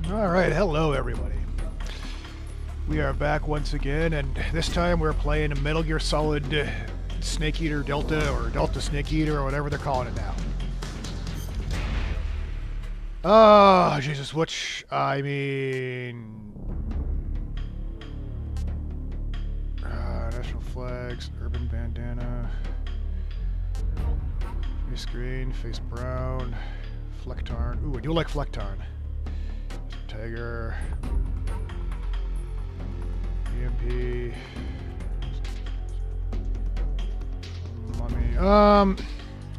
Alright, hello everybody. We are back once again, and this time we're playing a Metal Gear Solid Snake Eater Delta, or Delta Snake Eater, or whatever they're calling it now. Oh, Jesus, I mean... national flags, urban bandana, face green, face brown, Flecktarn. Ooh, I do like Flecktarn. Tiger, EMP, Mummy. I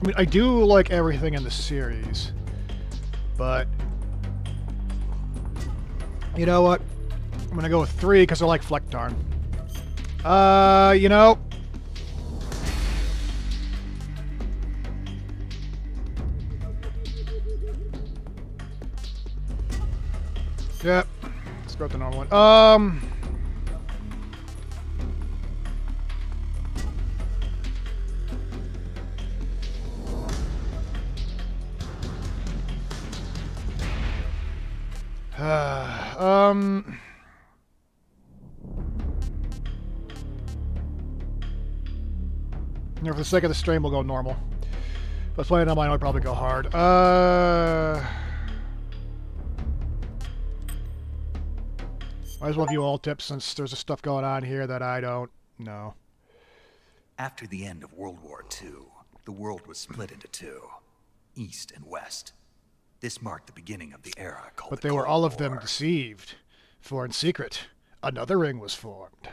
mean, I do like everything in the series, but you know what? I'm gonna go with 3 because I like Flecktarn. You know. Yep. Let's go with the normal one. You know, for the sake of the stream, we'll go normal. If I was playing on mine, I'd probably go hard. Might as well view all tips since there's stuff going on here that I don't know. After the end of World War II, the world was split into two, East and West. This marked the beginning of the era called But the they were Cold all of them War. deceived, for in secret, another ring was formed.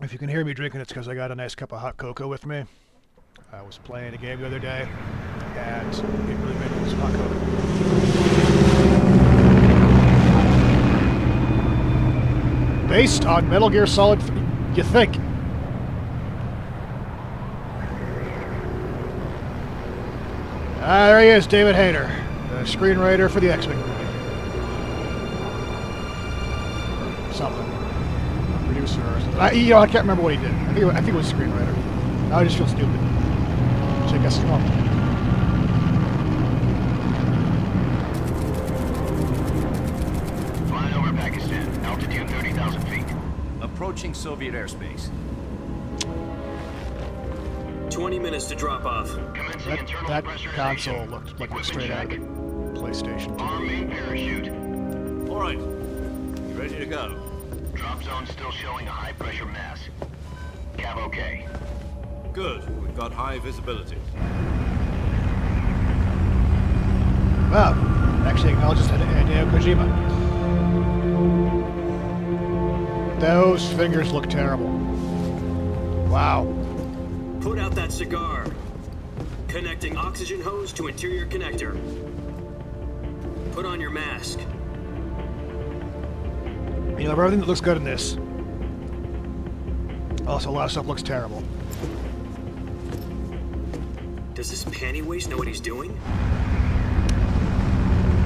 If you can hear me drinking, it's because I got a nice cup of hot cocoa with me. I was playing a game the other day, and it really made me some hot cocoa. Based on Metal Gear Solid 3, you think? There he is, David Hayter, the screenwriter for the X-Wing movie. Something. Producer or something. I can't remember what he did. I think it was a screenwriter. Now I just feel stupid. Which I guess is normal. Flying over Pakistan, altitude 30,000 feet. Approaching Soviet airspace. 20 minutes to drop off. Commencing internal That pressurization. console looked like it was straight out of Check. PlayStation 2. Arm main parachute. All right, you ready to go? Drop zone still showing a high pressure mass. Cav okay. Good. We've got high visibility. Wow. Actually acknowledges Hideo Kojima. Those fingers look terrible. Wow. Put out that cigar. Connecting oxygen hose to interior connector. Put on your mask. You know, everything that looks good in this. Also, a lot of stuff looks terrible. Does this panty waste know what he's doing?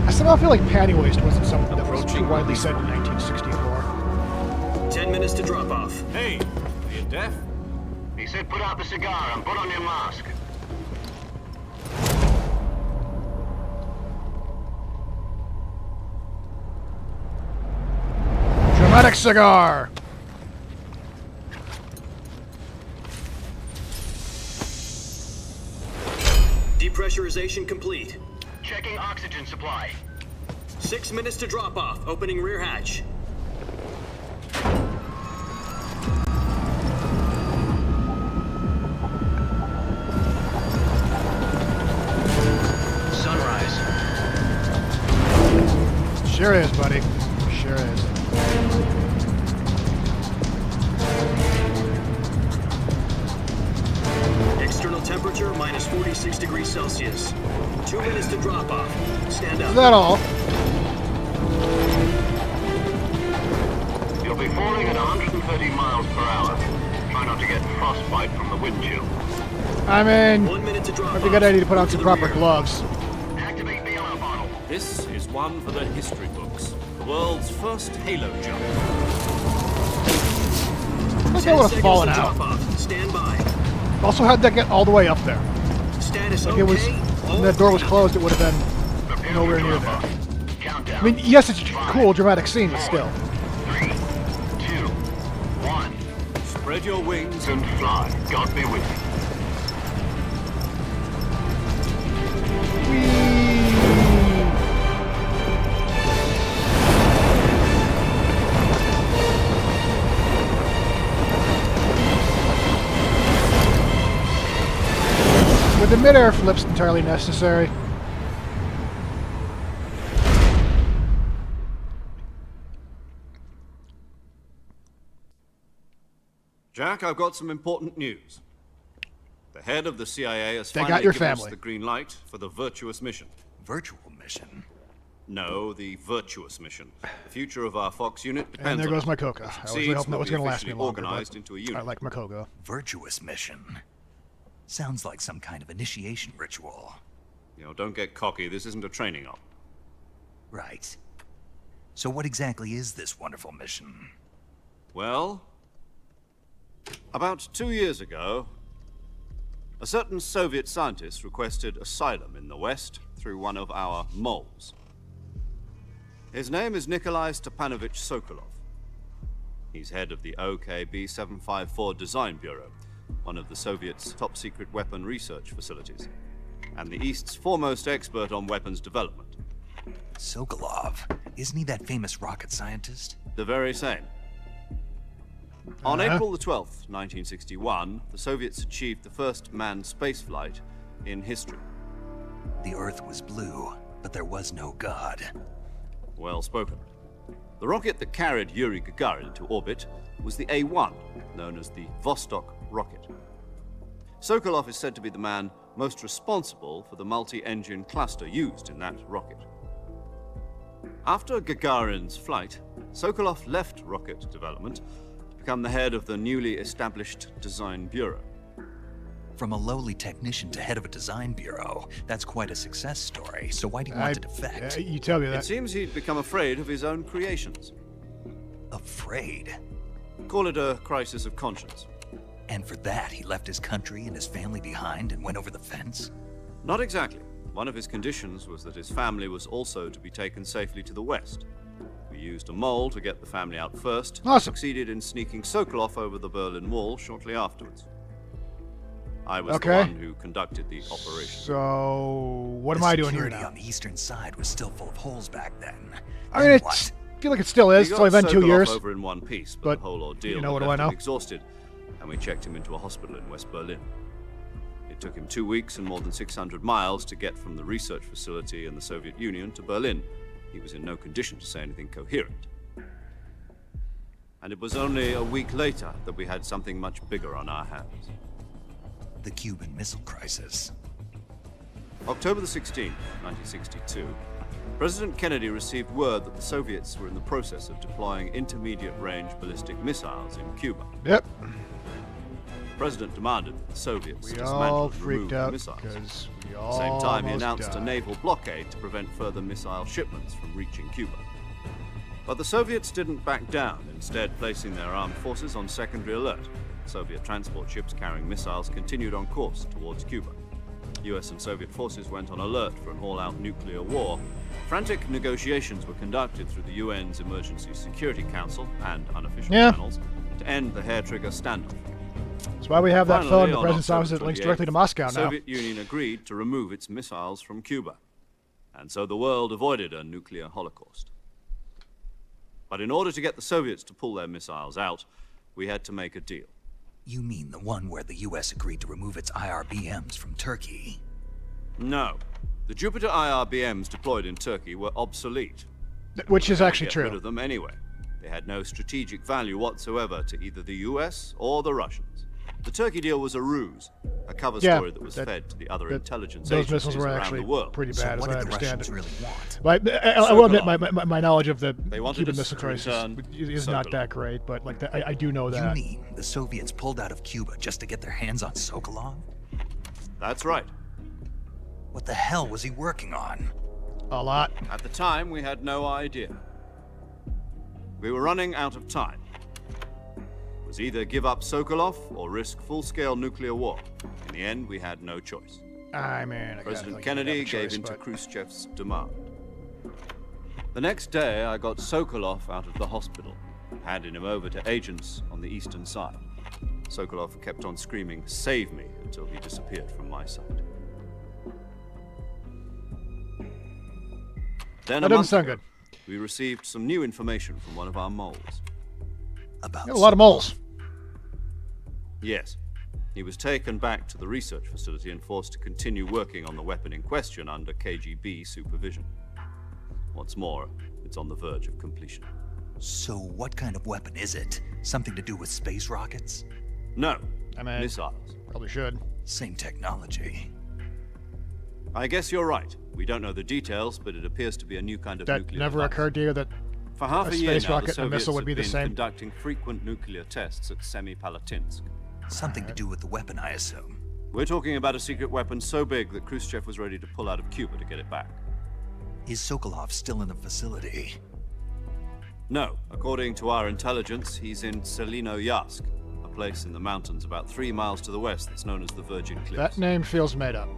I somehow feel like panty waste wasn't something that was too widely said in 1964. 10 minutes to drop off. Hey, are you deaf? He said put out the cigar and put on your mask. Dramatic cigar! Depressurization complete. Checking oxygen supply. 6 minutes to drop off. Opening rear hatch. Sunrise. Sure is, buddy. Sure is. External temperature minus 46 degrees Celsius. 2 minutes to drop off. Stand Is up. that all? You'll be falling at 130 miles per hour. Try not to get frostbite from the wind chill. I mean, 1 minute to drop I off. think I need to put on Move some the proper rear. gloves. Activate the yellow bottle. This is one for the history books. The world's first Halo jump. I think I 10 would have seconds fallen to out. drop off. Stand by. Also, how'd that get all the way up there? Status Like okay. it was, when that door was closed, it would have been Prepare nowhere near that. Countdown. I mean, yes, it's a cool, dramatic scene, but still. 3, 2, 1. Spread your wings And fly. God be with you. Were the mid-air flips entirely necessary? Jack, I've got some important news. The head of the CIA has They got finally your given us family. the green light for the virtuous mission. Virtual mission? No, the virtuous mission. The future of our Fox unit depends And there on goes it. my Coca. I was really hoping that was going to last me longer, organized but into a unit. I like my Coca. Virtuous mission? Sounds like some kind of initiation ritual. You know, don't get cocky. This isn't a training op. Right. So what exactly is this wonderful mission? Well, about 2 years ago, a certain Soviet scientist requested asylum in the West through one of our moles. His name is Nikolai Stepanovich Sokolov. He's head of the OKB 754 Design Bureau, one of the Soviets' top-secret weapon research facilities, and the East's foremost expert on weapons development. Sokolov? Isn't he that famous rocket scientist? The very same. On April the 12th, 1961, the Soviets achieved the first manned spaceflight in history. The Earth was blue, but there was no God. Well spoken. The rocket that carried Yuri Gagarin to orbit was the A-1, known as the Vostok rocket. Sokolov is said to be the man most responsible for the multi-engine cluster used in that rocket. After Gagarin's flight, Sokolov left rocket development to become the head of the newly established Design Bureau. From a lowly technician to head of a design bureau, that's quite a success story. So why do you want to defect? You tell me It that. seems he'd become afraid of his own creations. Afraid? Call it a crisis of conscience. And for that, he left his country and his family behind and went over the fence? Not exactly. One of his conditions was that his family was also to be taken safely to the west. We used a mole to get the family out first, and Awesome. succeeded in sneaking Sokolov over the Berlin Wall shortly afterwards. I was the Okay. one who conducted the operation. So, what am The I doing here security now? on the eastern side was still full of holes back then. I mean, Then it's, what? I feel like it still is. We It's only got been 2 Sokolov years. over in one piece, but, the whole ordeal you know, what had do I left him know? exhausted, and we checked him into a hospital in West Berlin. It took him 2 weeks and more than 600 miles to get from the research facility in the Soviet Union to Berlin. He was in no condition to say anything coherent. And it was only a week later that we had something much bigger on our hands. The Cuban Missile Crisis. October the 16th, 1962, President Kennedy received word that the Soviets were in the process of deploying intermediate-range ballistic missiles in Cuba. Yep. The President demanded that the Soviets We dismantle all and remove freaked the out missiles. because we At all the same time, he almost announced a died. naval blockade to prevent further missile shipments from reaching Cuba. But the Soviets didn't back down, instead placing their armed forces on secondary alert. Soviet transport ships carrying missiles continued on course towards Cuba. US and Soviet forces went on alert for an all-out nuclear war. Frantic negotiations were conducted through the UN's Emergency Security Council and unofficial channels to end the hair-trigger standoff. That's why we have that Finally, phone in the on president's October office that links 28th, directly to Moscow the now. Soviet Union agreed to remove its missiles from Cuba, and so the world avoided a nuclear holocaust. But in order to get the Soviets to pull their missiles out, we had to make a deal. You mean the one where the US agreed to remove its IRBMs from Turkey? No. The Jupiter IRBMs deployed in Turkey were obsolete. Which is actually Get rid true. of them anyway. They had no strategic value whatsoever to either the US or the Russians. The Turkey deal was a ruse, a cover Yeah, story that was fed to the other intelligence Those agencies missiles were around actually the world. pretty So bad, what as I did the understand Russians it. really want? But I will admit, Sokolov. my knowledge of the They wanted Cuban us Missile to Crisis return is not Sokolov. that great, but like I do know You that. mean the Soviets pulled out of Cuba just to get their hands on Sokolov? That's right. What the hell was he working on? A lot. At the time, we had no idea. We were running out of time. It was either give up Sokolov or risk full-scale nuclear war. In the end, we had no choice. I mean, I President gotta Kennedy think you'd have a gave choice, in to but- Khrushchev's demand. The next day, I got Sokolov out of the hospital, handing him over to agents on the eastern side. Sokolov kept on screaming, "Save me," until he disappeared from my sight. Then That a doesn't month sound ago, good. we received some new information from one of our moles. About A lot of moles. Yes. He was taken back to the research facility and forced to continue working on the weapon in question under KGB supervision. What's more, it's on the verge of completion. So what kind of weapon is it? Something to do with space rockets? No, I mean, missiles. probably should. Same technology. I guess you're right. We don't know the details, but it appears to be a new kind of That nuclear never device. occurred to you that For half a a year space now, rocket the and a Soviets missile would have be the been same? conducting frequent nuclear tests at Semipalatinsk. Something to do with the weapon, I assume. We're talking about a secret weapon so big that Khrushchev was ready to pull out of Cuba to get it back. Is Sokolov still in the facility? No, according to our intelligence, he's in Selino-Yarsk, a place in the mountains about 3 miles to the west that's known as the Virgin Cliffs. that name feels made up.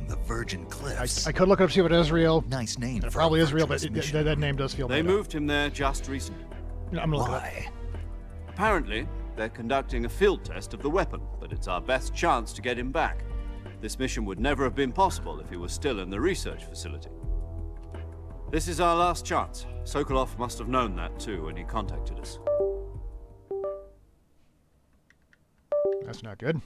The Virgin Cliffs. I could look it up to see if it is real. Nice name. And it for probably a is real, but virtuous mission. that name does feel They made up. moved him there just recently. I'm gonna look it up. Why? Apparently, they're conducting a field test of the weapon, but it's our best chance to get him back. This mission would never have been possible if he was still in the research facility. This is our last chance. Sokolov must have known that too when he contacted us. That's not good.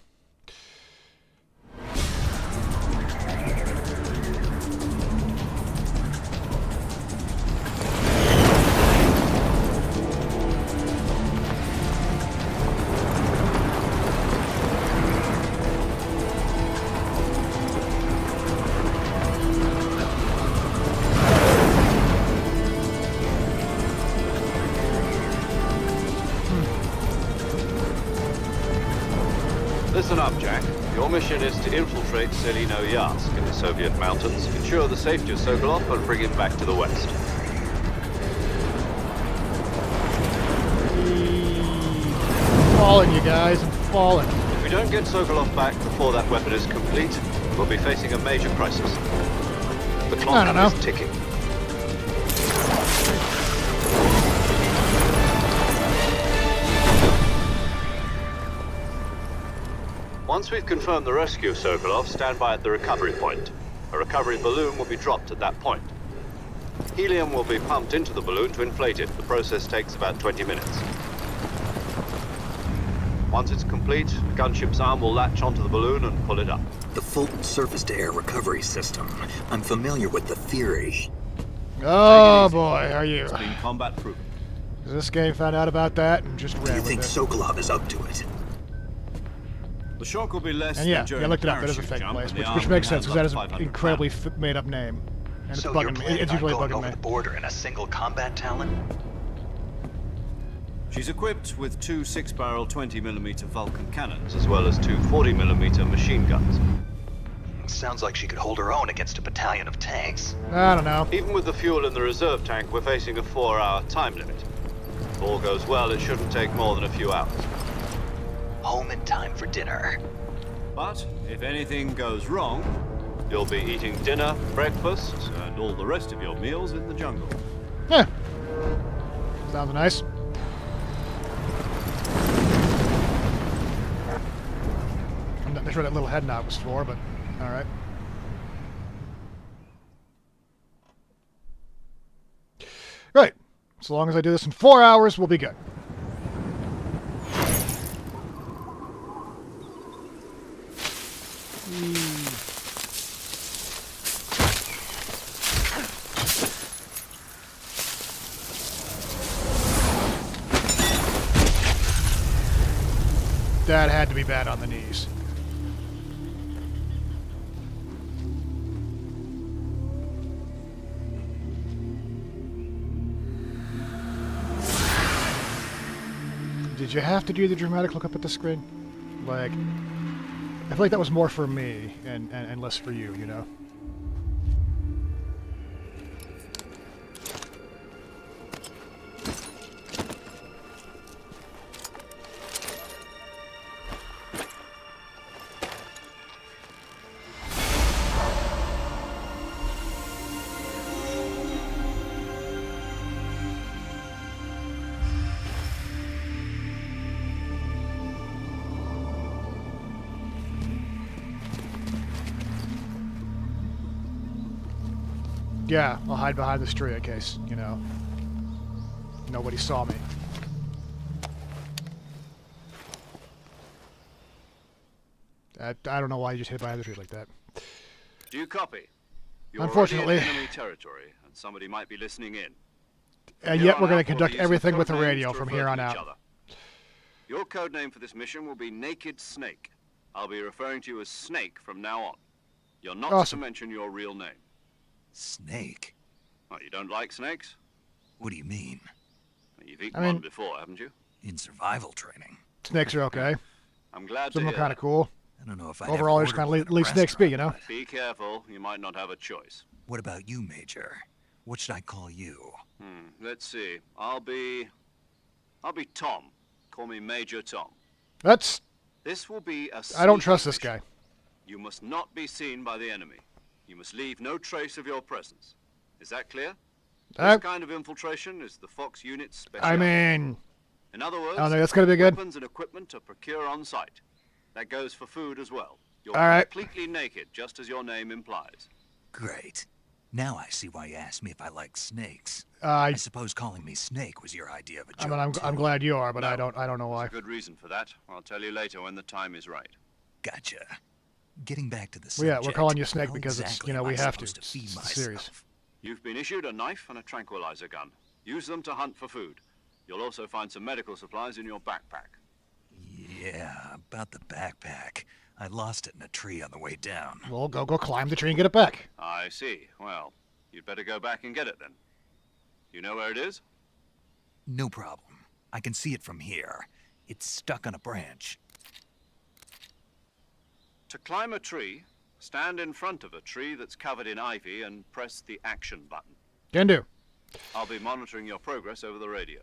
Listen up, Jack. Your mission is to infiltrate Selino-Yarsk in the Soviet mountains, ensure the safety of Sokolov, and bring him back to the west. Falling, you guys. I'm falling. If we don't get Sokolov back before that weapon is complete, we'll be facing a major crisis. The I clock don't know. is ticking. Once we've confirmed the rescue of Sokolov, stand by at the recovery point. A recovery balloon will be dropped at that point. Helium will be pumped into the balloon to inflate it. The process takes about 20 minutes. Once it's complete, a gunship's arm will latch onto the balloon and pull it up. The Fulton surface-to-air recovery system. I'm familiar with the theory. Oh boy, are you? It's been combat-proven. This game found out about that and just Do ran you with think it. Sokolov is up to it? The shock will be less And yeah, than during I looked it the up. That is a parachute fake jump, place, and the which arm makes can sense because that is handle an 500 incredibly pounds. made-up name, and it's So you're bugging me. planning It's on really going bugging over me. the border in a single combat Talon? She's equipped with 2 6-barrel 20mm Vulcan cannons, as well as 2 40mm machine guns. Sounds like she could hold her own against a battalion of tanks. I don't know. Even with the fuel in the reserve tank, we're facing a 4-hour time limit. If all goes well, it shouldn't take more than a few hours. Home in time for dinner. But if anything goes wrong, you'll be eating dinner, breakfast, and all the rest of your meals in the jungle. Yeah. Sounds nice. I'm not sure what that little head nod was for, but alright. Right. So long as I do this in 4 hours, we'll be good. That had to be bad on the knees. Did you have to do the dramatic look up at the screen? Like, I feel like that was more for me and less for you, you know? Yeah, I'll hide behind this tree in case, you know, nobody saw me. I don't know why you just hid behind the tree like that. Do you copy? You're Unfortunately. already in enemy territory, and somebody might be listening in. And Here yet on we're going out, to we'll conduct be using everything with the code names radio to from refer here to on each out. other. Your code name for this mission will be Naked Snake. I'll be referring to you as Snake from now on. You're not Awesome. to mention your real name. Snake? Oh, you don't like snakes? What do you mean? You've eaten I mean- one before, haven't you? In survival training? Snakes are okay. I'm glad Some to of hear them kind of that. cool. I don't know if I'd Overall, ever just order kind one of at a leave snakes be, you know? restaurant, Be careful, you might not have a choice. but what about you, Major? What should I call you? Let's see. I'll be Tom. Call me Major Tom. That's... This will be a I don't sneaky trust this mission. guy. You must not be seen by the enemy. You must leave no trace of your presence. Is that clear? This kind of infiltration is the Fox unit's specialty. I mean... In other words, I don't think that's going to be good. weapons and equipment to procure on site. That goes for food as well. You're All right. completely naked, just as your name implies. Great. Now I see why you asked me if I like snakes. I suppose calling me Snake was your idea of a joke, I mean, I'm too. glad you are, but No. I don't know why. There's a good reason for that. I'll tell you later when the time is right. Gotcha. Getting back to the Well, yeah, subject. we're calling you Snake how because it's, exactly you know, am we I have to. supposed feed It's myself? serious. You've been issued a knife and a tranquilizer gun. Use them to hunt for food. You'll also find some medical supplies in your backpack. Yeah, about the backpack. I lost it in a tree on the way down. Well, go climb the tree and get it back. I see. Well, you'd better go back and get it then. You know where it is? No problem. I can see it from here. It's stuck on a branch. To climb a tree, stand in front of a tree that's covered in ivy and press the action button. Can do. I'll be monitoring your progress over the radio.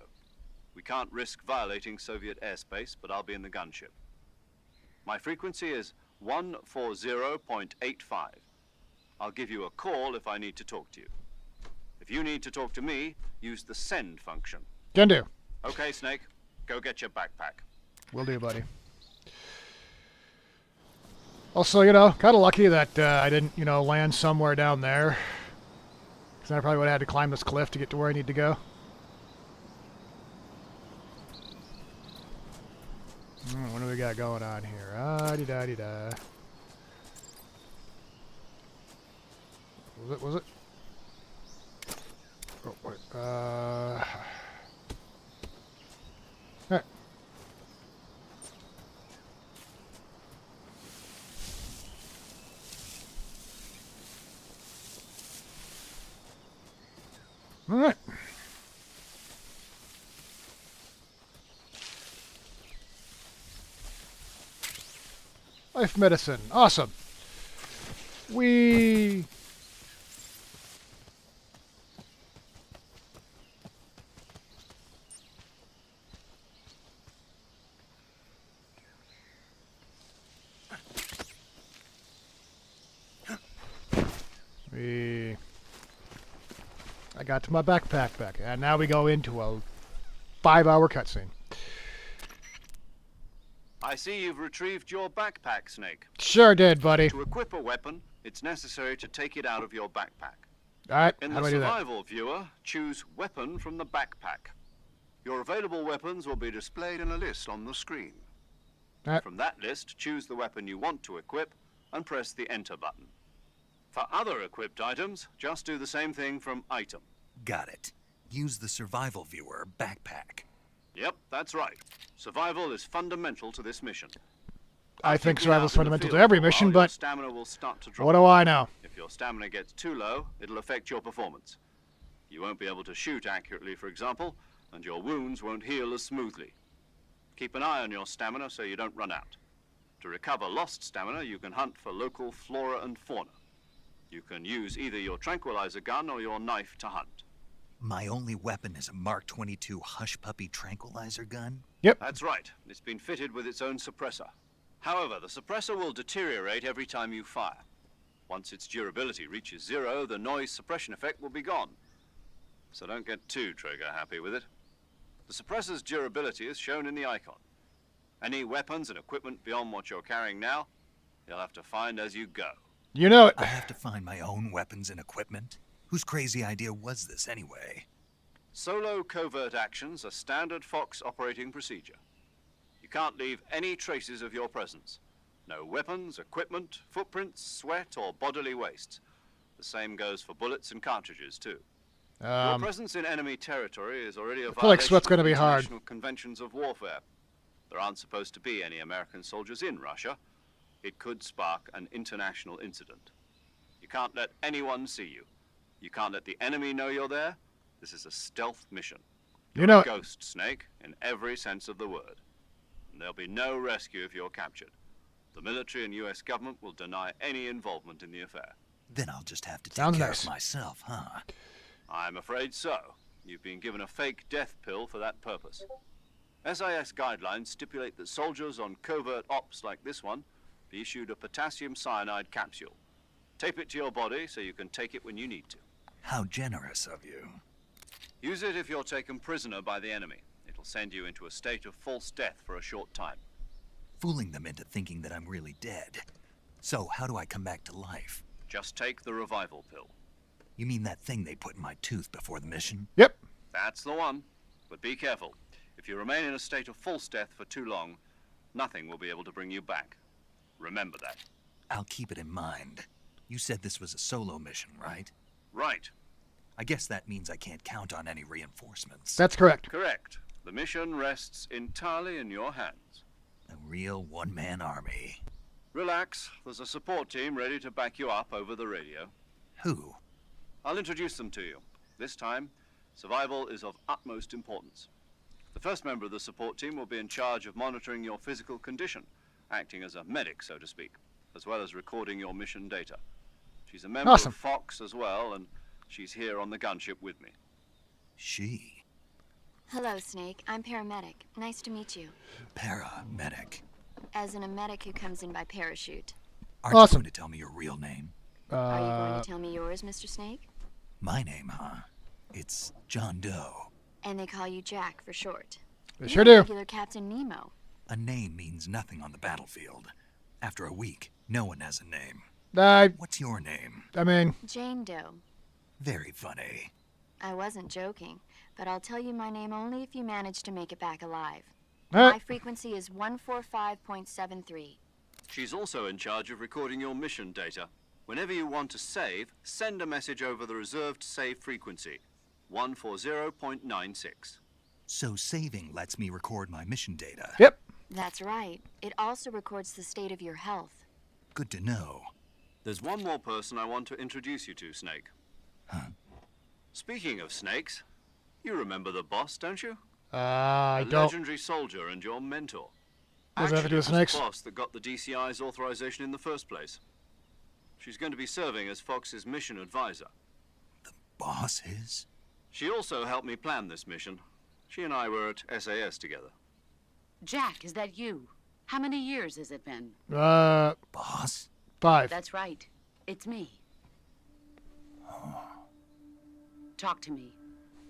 We can't risk violating Soviet airspace, but I'll be in the gunship. My frequency is 140.85. I'll give you a call if I need to talk to you. If you need to talk to me, use the send function. Can do. Okay, Snake, go get your backpack. Will do, buddy. Also, you know, kind of lucky that I didn't, you know, land somewhere down there. Because I probably would have had to climb this cliff to get to where I need to go. What do we got going on here? Ah-dee-da-dee-da. Was it? Oh, wait. Hey. All right. Life medicine. Awesome. We. I got to my backpack back, and now we go into a 5-hour cutscene. I see you've retrieved your backpack, Snake. Sure did, buddy. To equip a weapon, it's necessary to take it out of your backpack. All right, In how the do I do that? survival viewer, choose Weapon from the backpack. Your available weapons will be displayed in a list on the screen. All right. From that list, choose the weapon you want to equip and press the Enter button. For other equipped items, just do the same thing from Item. Got it. Use the survival viewer backpack. Yep, that's right. Survival is fundamental to this mission. I think Keep you survival is out in the fundamental to field every for a while, mission, your but stamina will start to drop. what do I know? If your stamina gets too low, it'll affect your performance. You won't be able to shoot accurately, for example, and your wounds won't heal as smoothly. Keep an eye on your stamina so you don't run out. To recover lost stamina, you can hunt for local flora and fauna. You can use either your tranquilizer gun or your knife to hunt. My only weapon is a Mark 22 Hush Puppy tranquilizer gun? Yep. That's right. It's been fitted with its own suppressor. However, the suppressor will deteriorate every time you fire. Once its durability reaches 0, the noise suppression effect will be gone. So don't get too trigger happy with it. The suppressor's durability is shown in the icon. Any weapons and equipment beyond what you're carrying now, you'll have to find as you go. You know it. I have to find my own weapons and equipment? Whose crazy idea was this, anyway? Solo covert actions are standard Fox operating procedure. You can't leave any traces of your presence. No weapons, equipment, footprints, sweat, or bodily waste. The same goes for bullets and cartridges, too. Your presence in enemy territory is already a feel like violation sweat's gonna of be hard. international conventions of warfare. There aren't supposed to be any American soldiers in Russia. It could spark an international incident. You can't let anyone see you. You can't let the enemy know you're there. This is a stealth mission. You know, Ghost, Snake, in every sense of the word. And there'll be no rescue if you're captured. The military and US government will deny any involvement in the affair. Then I'll just have to take Sounds care nice. of myself, huh? I'm afraid so. You've been given a fake death pill for that purpose. SIS guidelines stipulate that soldiers on covert ops like this one be issued a potassium cyanide capsule. Tape it to your body so you can take it when you need to. How generous of you. Use it if you're taken prisoner by the enemy. It'll send you into a state of false death for a short time. Fooling them into thinking that I'm really dead. So, how do I come back to life? Just take the revival pill. You mean that thing they put in my tooth before the mission? yep. That's the one. But be careful. If you remain in a state of false death for too long, nothing will be able to bring you back. Remember that. I'll keep it in mind. You said this was a solo mission, right? Right. I guess that means I can't count on any reinforcements. That's correct. Correct. The mission rests entirely in your hands. A real one-man army. Relax. There's a support team ready to back you up over the radio. Who? I'll introduce them to you. This time, survival is of utmost importance. The first member of the support team will be in charge of monitoring your physical condition, acting as a medic, so to speak, as well as recording your mission data. She's a member Awesome. of Fox as well, and she's here on the gunship with me. She. Hello, Snake. I'm paramedic. Nice to meet you. Paramedic. As in a medic who comes in by parachute. Aren't Awesome. you going to tell me your real name? Are you going to tell me yours, Mr. Snake? My name, huh? It's John Doe. And they call you Jack for short. They You're sure a do. regular Captain Nemo. A name means nothing on the battlefield. After a week, no one has a name. What's your name? I mean, Jane Doe. Very funny. I wasn't joking, but I'll tell you my name only if you manage to make it back alive. eh, My frequency is 145.73. She's also in charge of recording your mission data. Whenever you want to save, send a message over the reserved save frequency, 140.96. So saving lets me record my mission data. yep. That's right. It also records the state of your health. Good to know. There's one more person I want to introduce you to, Snake. Huh? Speaking of snakes, you remember the boss, don't you? I A don't. legendary soldier and your mentor. What does that have to do with Actually, it was snakes? the boss that got the DCI's authorization in the first place. She's going to be serving as Fox's mission advisor. Boss is? She also helped me plan this mission. She and I were at SAS together. Jack, is that you? How many years has it been? Boss? 5. That's right. It's me. Talk to me.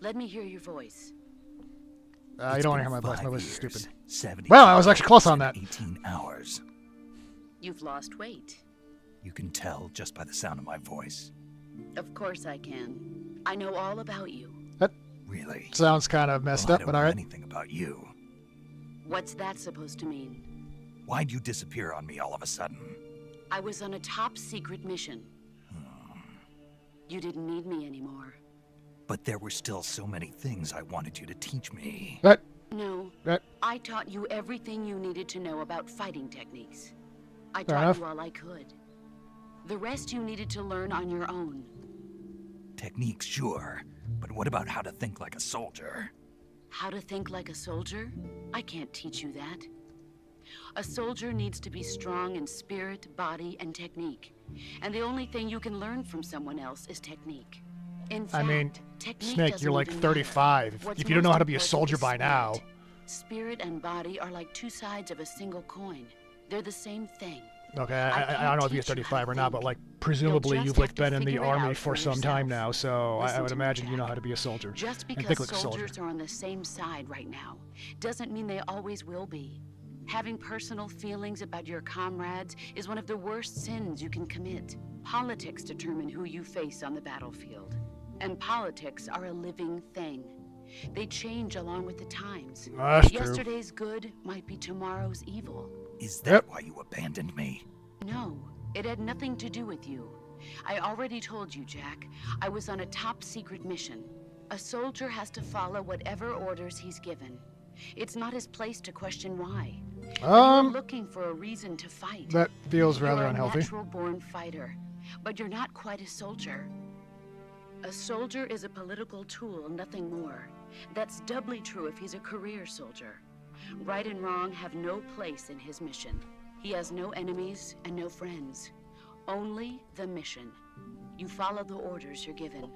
Let me hear your voice. You don't want to hear my voice. My 5 voice is years, stupid. 70 Well, I was actually close on that. 18 hours. You've lost weight. You can tell just by the sound of my voice. Of course I can. I know all about you. That Really? sounds kind of messed Well, I up, don't but know alright. anything about you. What's that supposed to mean? Why'd you disappear on me all of a sudden? I was on a top secret mission. You didn't need me anymore. But there were still so many things I wanted you to teach me. That, No, that, I taught you everything you needed to know about fighting techniques. I Fair taught enough. you all I could. The rest you needed to learn on your own. Techniques, sure. But what about how to think like a soldier? How to think like a soldier? I can't teach you that. A soldier needs to be strong in spirit, body, and technique. And the only thing you can learn from someone else is technique. In fact, I mean, technique Snake, doesn't you're like even 35. matter. What's If you don't know most how to be a important soldier is by now. spirit. Spirit and body are like two sides of a single coin. They're the same thing. Okay, I I can't don't know if you're teach you how 35 to or not, but think. like presumably just you've have like to been in the figure it army out for for some time yourself. now, so I Listen would to me, imagine you know Jack. how to be a soldier. Just and because think like a soldier. soldiers are on the same side right now doesn't mean they always will be. Having personal feelings about your comrades is one of the worst sins you can commit. Politics determine who you face on the battlefield. And politics are a living thing. They change along with the times. That's true. Yesterday's good might be tomorrow's evil. Is that why you abandoned me? No, it had nothing to do with you. I already told you, Jack. I was on a top-secret mission. A soldier has to follow whatever orders he's given. It's not his place to question why. You're looking for a reason to fight. That feels rather You're unhealthy. a natural-born fighter, but you're not quite a soldier. A soldier is a political tool, nothing more. That's doubly true if he's a career soldier. Right and wrong have no place in his mission. He has no enemies and no friends. Only the mission. You follow the orders you're given.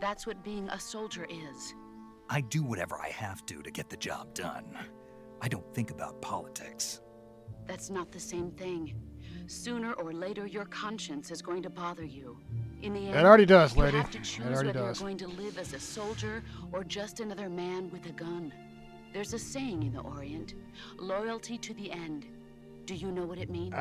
That's what being a soldier is. I do whatever I have to get the job done. I don't think about politics. That's not the same thing. Sooner or later, your conscience is going to bother you. In the end, It already does, you lady. have to It choose already whether does. you're going to live as a soldier or just another man with a gun. There's a saying in the Orient, loyalty to the end. Do you know what it means?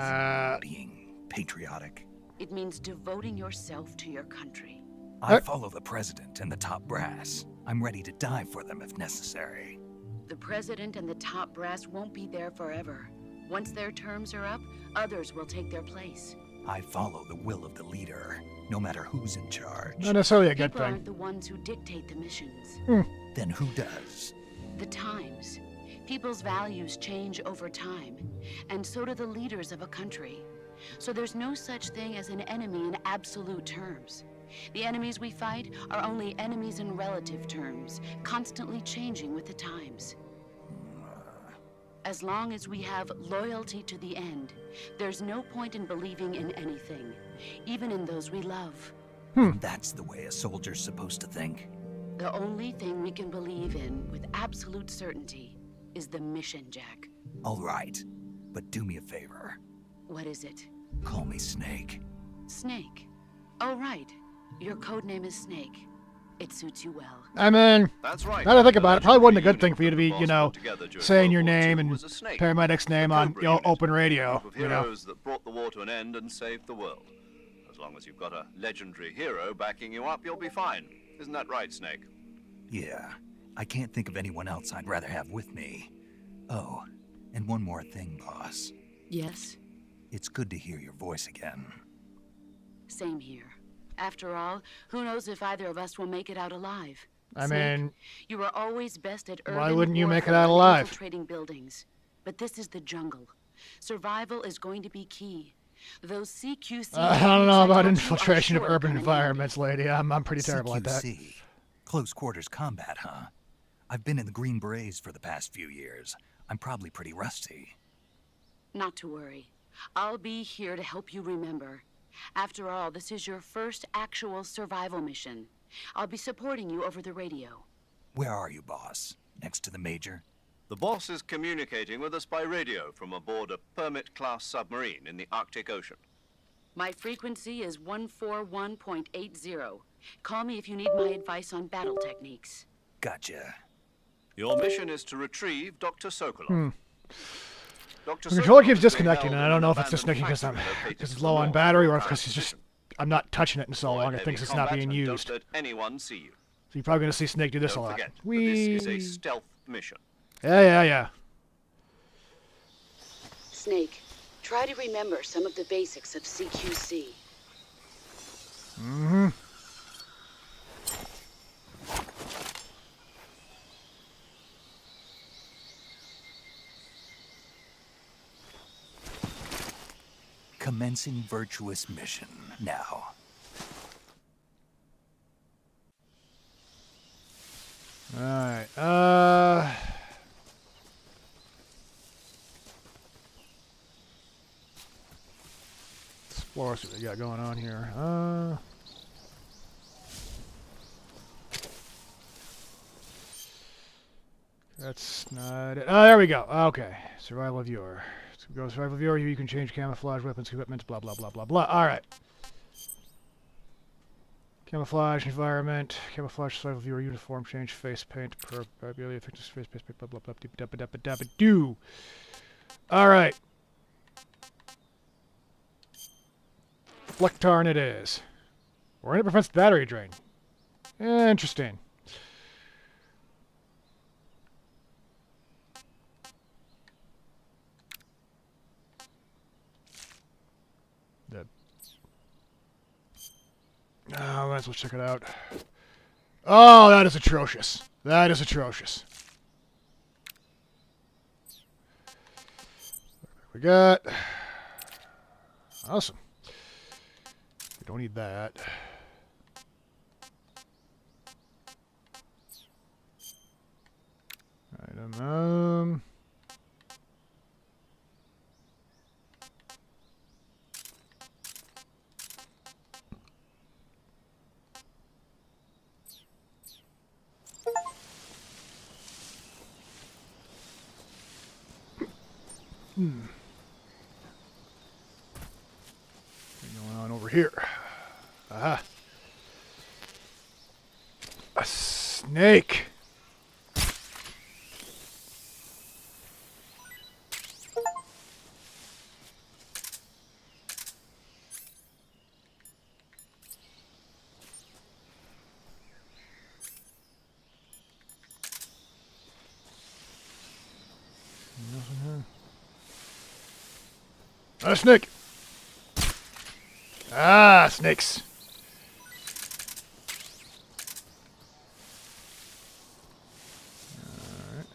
Being patriotic. It means devoting yourself to your country. I follow the president and the top brass. I'm ready to die for them if necessary. The president and the top brass won't be there forever. Once their terms are up, others will take their place. I follow the will of the leader, no matter who's in charge. Not necessarily a good People thing. aren't the ones who dictate the missions. Then who does? The times. People's values change over time, and so do the leaders of a country. So there's no such thing as an enemy in absolute terms. The enemies we fight are only enemies in relative terms, constantly changing with the times. As long as we have loyalty to the end, there's no point in believing in anything, even in those we love. That's the way a soldier's supposed to think. The only thing we can believe in with absolute certainty is the mission, Jack. All right, but do me a favor. What is it? Call me Snake. Snake. Oh, right. Your codename is Snake. It suits you well. I mean, That's right. now that I think The about it, probably wasn't a good legendary thing for you to be, unit you know, put together during saying World your War II name and was a snake. paramedic's name on, Cobra you know, unit. open radio, Group of you know. heroes that brought the war to an end and saved the world. As long as you've got a legendary hero backing you up, you'll be fine. Isn't that right, Snake? Yeah, I can't think of anyone else I'd rather have with me. Oh, and one more thing, boss. Yes? It's good to hear your voice again. Same here. After all, who knows if either of us will make it out alive? I Snake, mean, you are always best at urban why wouldn't you make it warfare out and alive? infiltrating buildings. But this is the jungle. Survival is going to be key. Those CQC... I don't know I about taught you are infiltration of sure urban coming in. environments, lady. I'm pretty terrible at that. CQC. Close quarters combat, huh? I've been in the Green Berets for the past few years. I'm probably pretty rusty. Not to worry. I'll be here to help you remember. After all, this is your first actual survival mission. I'll be supporting you over the radio. Where are you, boss? Next to the Major? The boss is communicating with us by radio from aboard a Permit-class submarine in the Arctic Ocean. My frequency is 141.80. Call me if you need my advice on battle techniques. Gotcha. Your mission is to retrieve Dr. Sokolov. Dr. The controller Sokolov keeps is being disconnecting, held and I in don't an know if it's abandoned disconnecting factory located because to it's the low on north battery of or our because it's just position. I'm not touching it in so long. It Avoid thinks heavy it's not combat being and used. Don't let anyone see you. So you're probably gonna see Snake do this a Don't lot. forget that Whee! this is a stealth mission. Yeah. Snake, try to remember some of the basics of CQC. Commencing virtuous mission now. Alright, explore, see what we got going on here. That's not it. Oh, there we go. Okay. Survival viewer. So go survival viewer, you can change camouflage, weapons, equipment, blah, blah, blah, blah, blah. Alright. Camouflage, environment, camouflage, survival viewer, uniform, change, face paint, probability, effective face paint, blah, blah, blah, blah, do. Alright. Flectarn it is. Or it prevents the battery drain. Interesting. Oh, might as well check it out. Oh, that is atrocious. That is atrocious. We got... Awesome. We don't need that. Item, What's going on over here? Aha. A snake. Nothing here. A snake. Ah, snakes. Alright.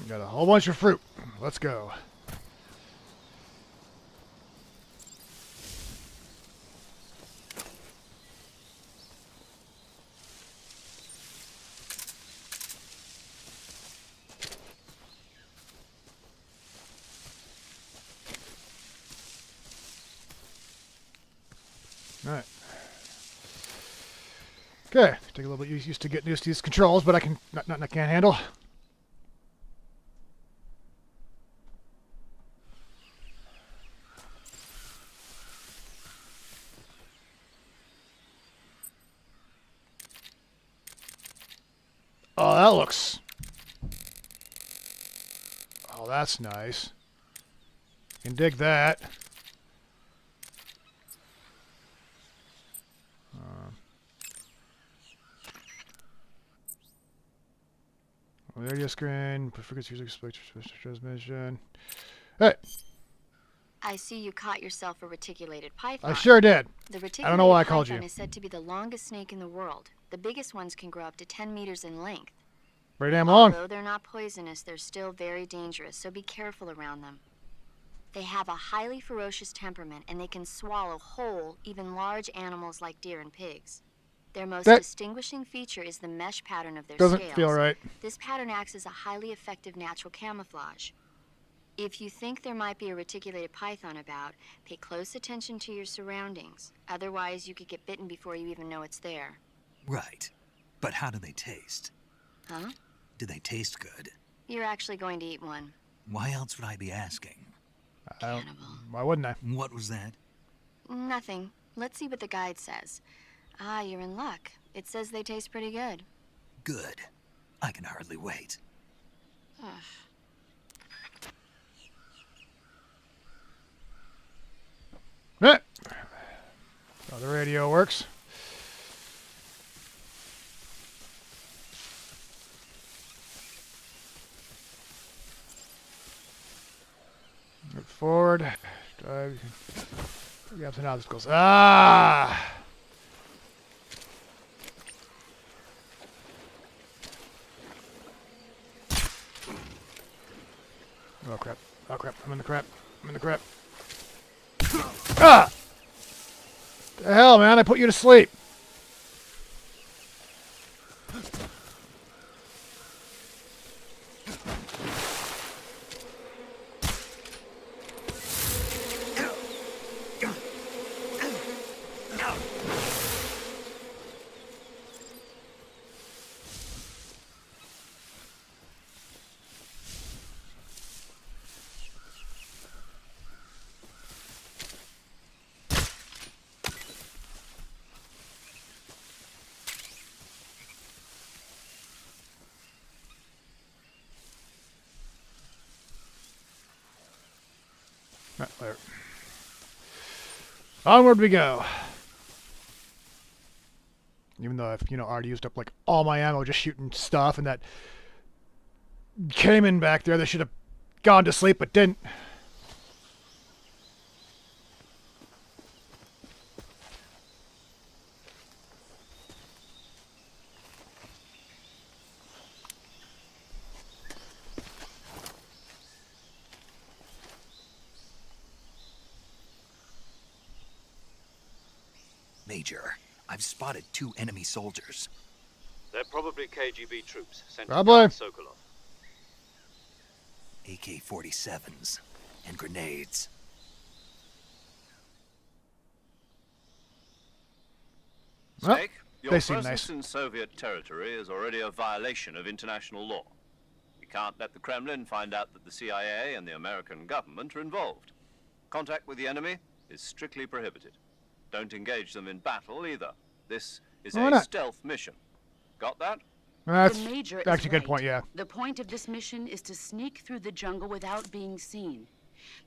Got a whole bunch of fruit. Let's go. Alright. Okay. Take a little bit used to getting used to these controls, but I can't handle. Oh, that looks... Oh, that's nice. Can dig that. Radio screen, frequency music spectrum transmission. Hey! I see you caught yourself a reticulated python. I sure did. The I don't know why I reticulated called you. python is said to be the longest snake in the world. The biggest ones can grow up to 10 meters in length. Very damn long. Although they're not poisonous, they're still very dangerous, so be careful around them. They have a highly ferocious temperament, and they can swallow whole, even large animals like deer and pigs. Their most distinguishing feature is the mesh pattern of their scales. Doesn't feel right. This pattern acts as a highly effective natural camouflage. If you think there might be a reticulated python about, pay close attention to your surroundings. Otherwise, you could get bitten before you even know it's there. Right. But how do they taste? Huh? Do they taste good? You're actually going to eat one. Why else would I be asking? Cannibal. Why wouldn't I? What was that? Nothing. Let's see what the guide says. Ah, you're in luck. It says they taste pretty good. Good. I can hardly wait. Eh. Oh, the radio works. Move forward. Drive. Yeah, so now this goes. Ah! Oh crap. Oh crap. I'm in the crap. I'm in the crap. Ah! The hell, man? I put you to sleep. There. Onward we go. Even though I've, already used up like all my ammo just shooting stuff, and that Cayman back there, they should have gone to sleep but didn't. Major, I've spotted 2 enemy soldiers. They're probably KGB troops sent Probably. to Sokolov. AK-47s and grenades. Well, Snake, your they seem presence nice. in Soviet territory is already a violation of international law. We can't let the Kremlin find out that the CIA and the American government are involved. Contact with the enemy is strictly prohibited. Don't engage them in battle either. This is Why a not? stealth mission. Got that? That's The Major is actually a good right. point, yeah. The point of this mission is to sneak through the jungle without being seen.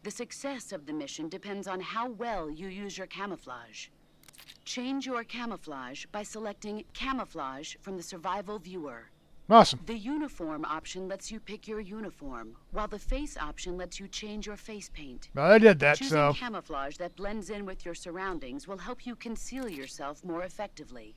The success of the mission depends on how well you use your camouflage. Change your camouflage by selecting Camouflage from the Survival Viewer. Awesome. The uniform option lets you pick your uniform, while the face option lets you change your face paint. Well, I did that, Choosing so... camouflage that blends in with your surroundings will help you conceal yourself more effectively.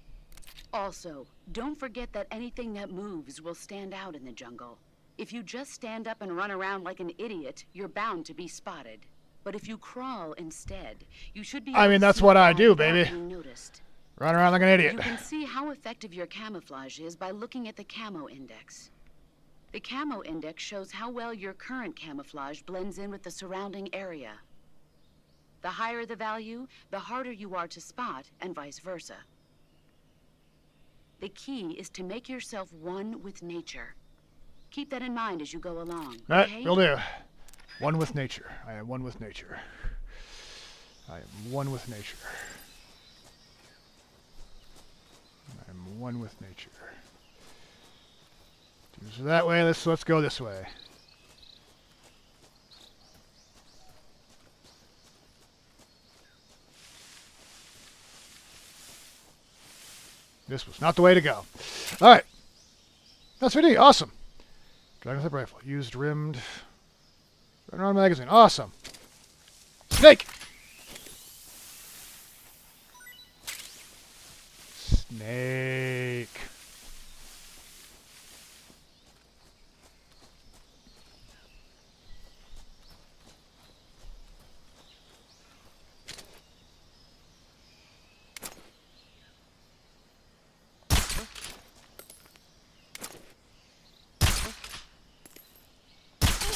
Also, don't forget that anything that moves will stand out in the jungle. If you just stand up and run around like an idiot, you're bound to be spotted. But if you crawl instead, you should be I able mean, to that's sneak what I by do, without baby. being noticed. Run around like an idiot. You can see how effective your camouflage is by looking at the camo index. The camo index shows how well your current camouflage blends in with the surrounding area. The higher the value, the harder you are to spot, and vice versa. The key is to make yourself one with nature. Keep that in mind as you go along, Alright, okay? will do. One with nature. I am one with nature. I am one with nature. I am one with nature. So that way, let's go this way. This was not the way to go. Alright. That's pretty awesome. Dragon type rifle. Used rimmed. Around magazine. Awesome. Snake! Snake.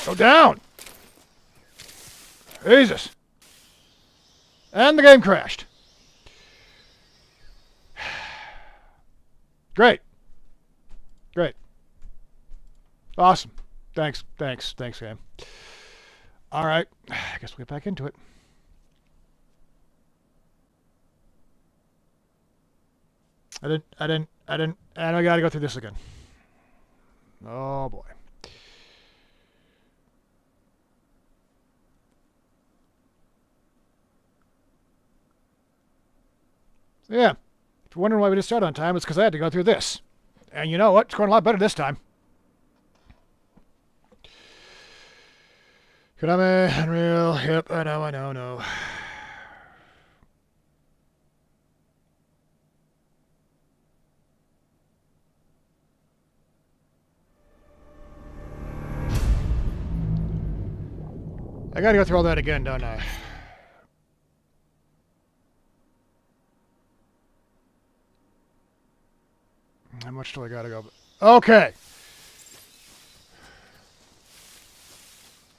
Go down! Jesus. And the game crashed. Great. Great. Awesome. Thanks, game. Alright. I guess we'll get back into it. And I gotta go through this again. Oh boy. So yeah, if you're wondering why we didn't start on time, it's because I had to go through this. And you know what? It's going a lot better this time. Konami, Unreal, yep, I know. I gotta go through all that again, don't I? How much do I gotta go? Okay.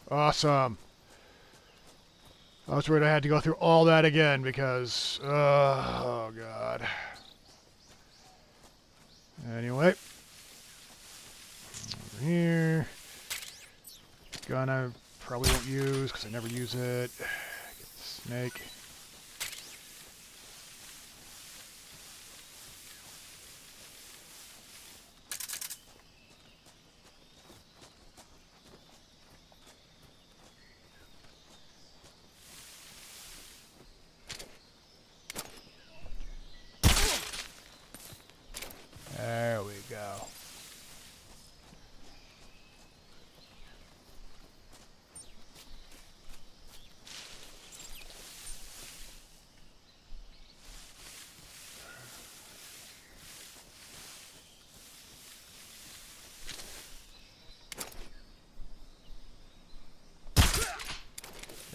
Awesome. I was worried I had to go through all that again because, oh god. Anyway. Over here. Gun I probably won't use because I never use it. Get the snake.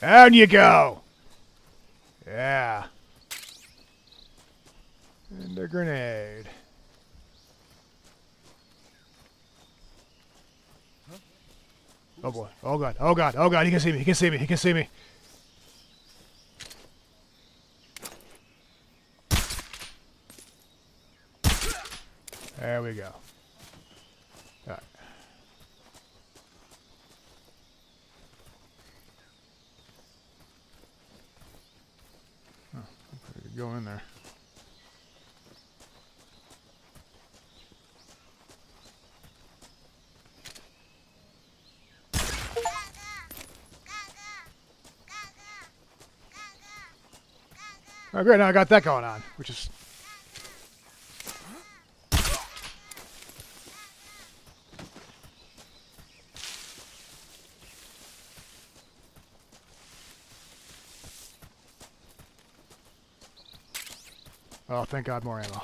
Down you go. Yeah. And a grenade. Oh boy. Oh god. Oh god. Oh god. He can see me. He can see me. He can see me. There we go. All right. Go in there. Oh, great. Now I got that going on, which is... Oh, thank God, more ammo.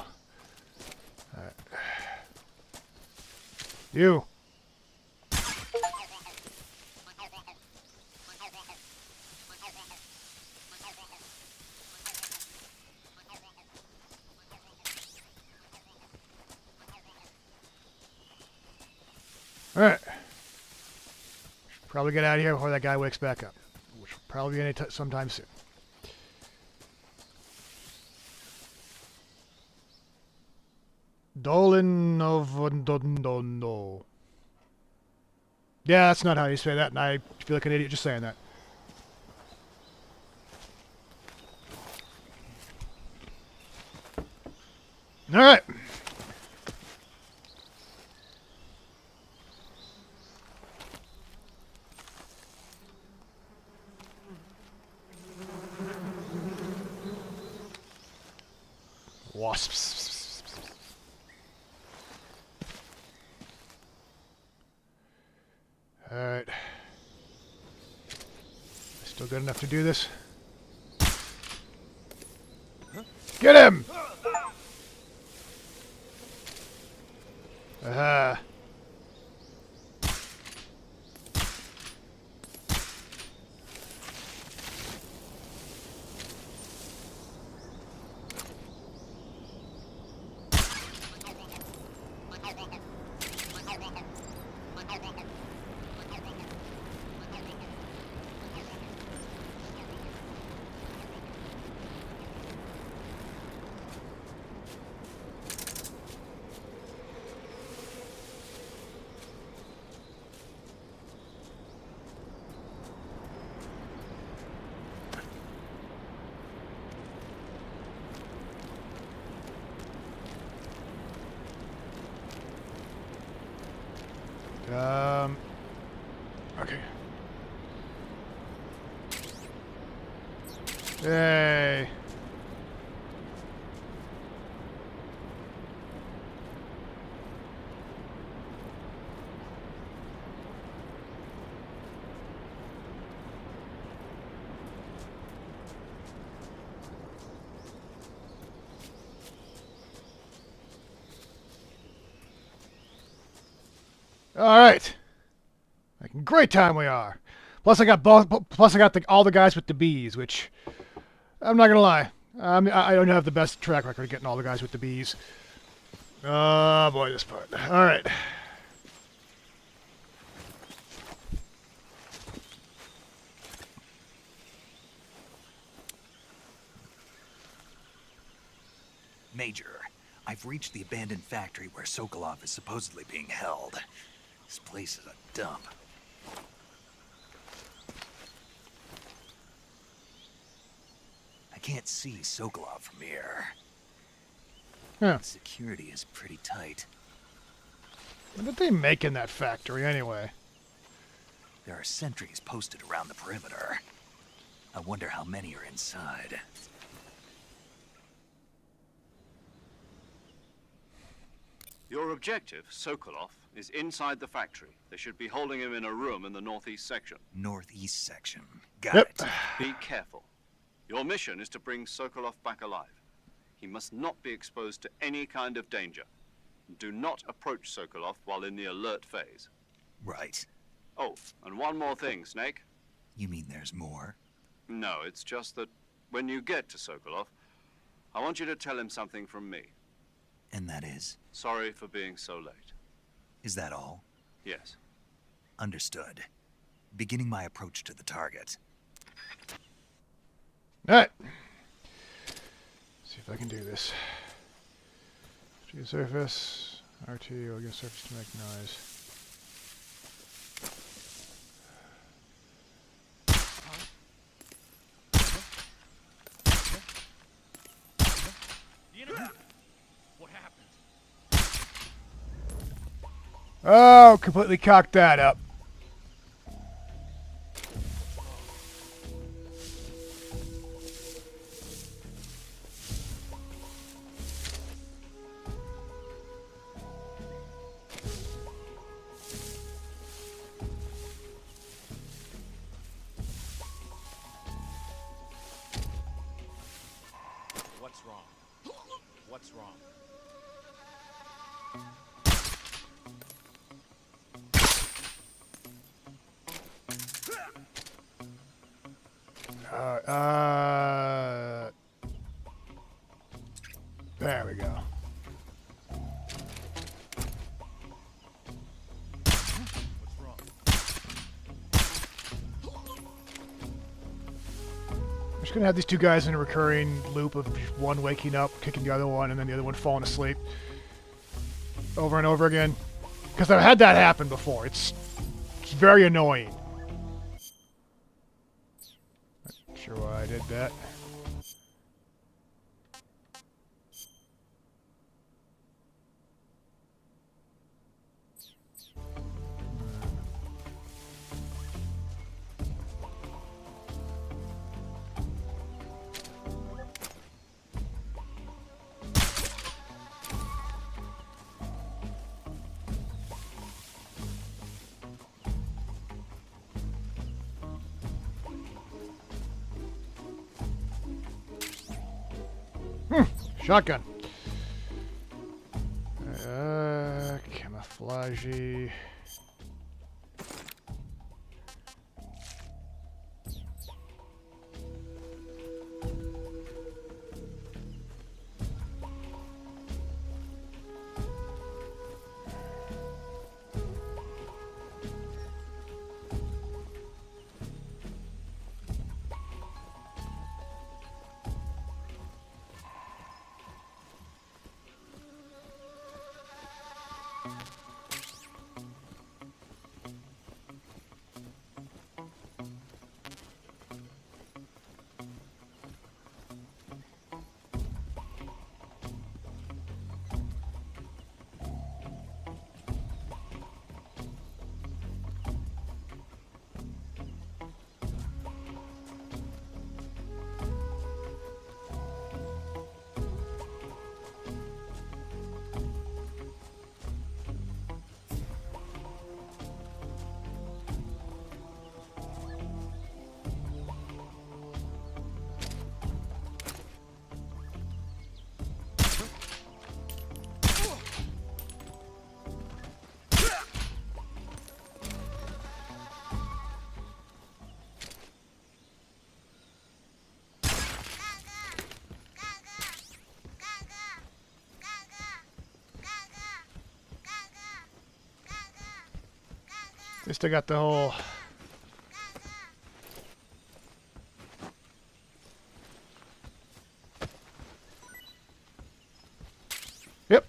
Alright. You! Alright. Probably get out of here before that guy wakes back up. Which will probably be sometime soon. Dolan Novodondo. Yeah, that's not how you say that, and I feel like an idiot just saying that. Alright. Wasps. Alright. Still good enough to do this? Get him! Aha. Okay. Yay. All right. Making great time we are. Plus I got all the guys with the bees, which I'm not gonna lie. I don't have the best track record of getting all the guys with the bees. Oh boy, this part. All right. Major, I've reached the abandoned factory where Sokolov is supposedly being held. This place is a dump. I can't see Sokolov from here. Yeah. Security is pretty tight. What did they make in that factory anyway? There are sentries posted around the perimeter. I wonder how many are inside. Your objective, Sokolov, is inside the factory. They should be holding him in a room in the northeast section. Northeast section. Got Yep. it. Be careful. Your mission is to bring Sokolov back alive. He must not be exposed to any kind of danger. Do not approach Sokolov while in the alert phase. Right. Oh, and one more thing, Snake. You mean there's more? No, it's just that when you get to Sokolov, I want you to tell him something from me. And that is? Sorry for being so late. Is that all? Yes. Understood. Beginning my approach to the target. Alright. See if I can do this. G surface. RT will get surface to make noise. What happened? Oh, completely cocked that up. What's wrong? What's wrong? There we go. What's wrong? I'm just gonna have these two guys in a recurring loop of one waking up, kicking the other one, and then the other one falling asleep. Over and over again. Because I've had that happen before. It's very annoying. Not sure why I did that. Shotgun. Camouflagey. They still got the whole... Yep.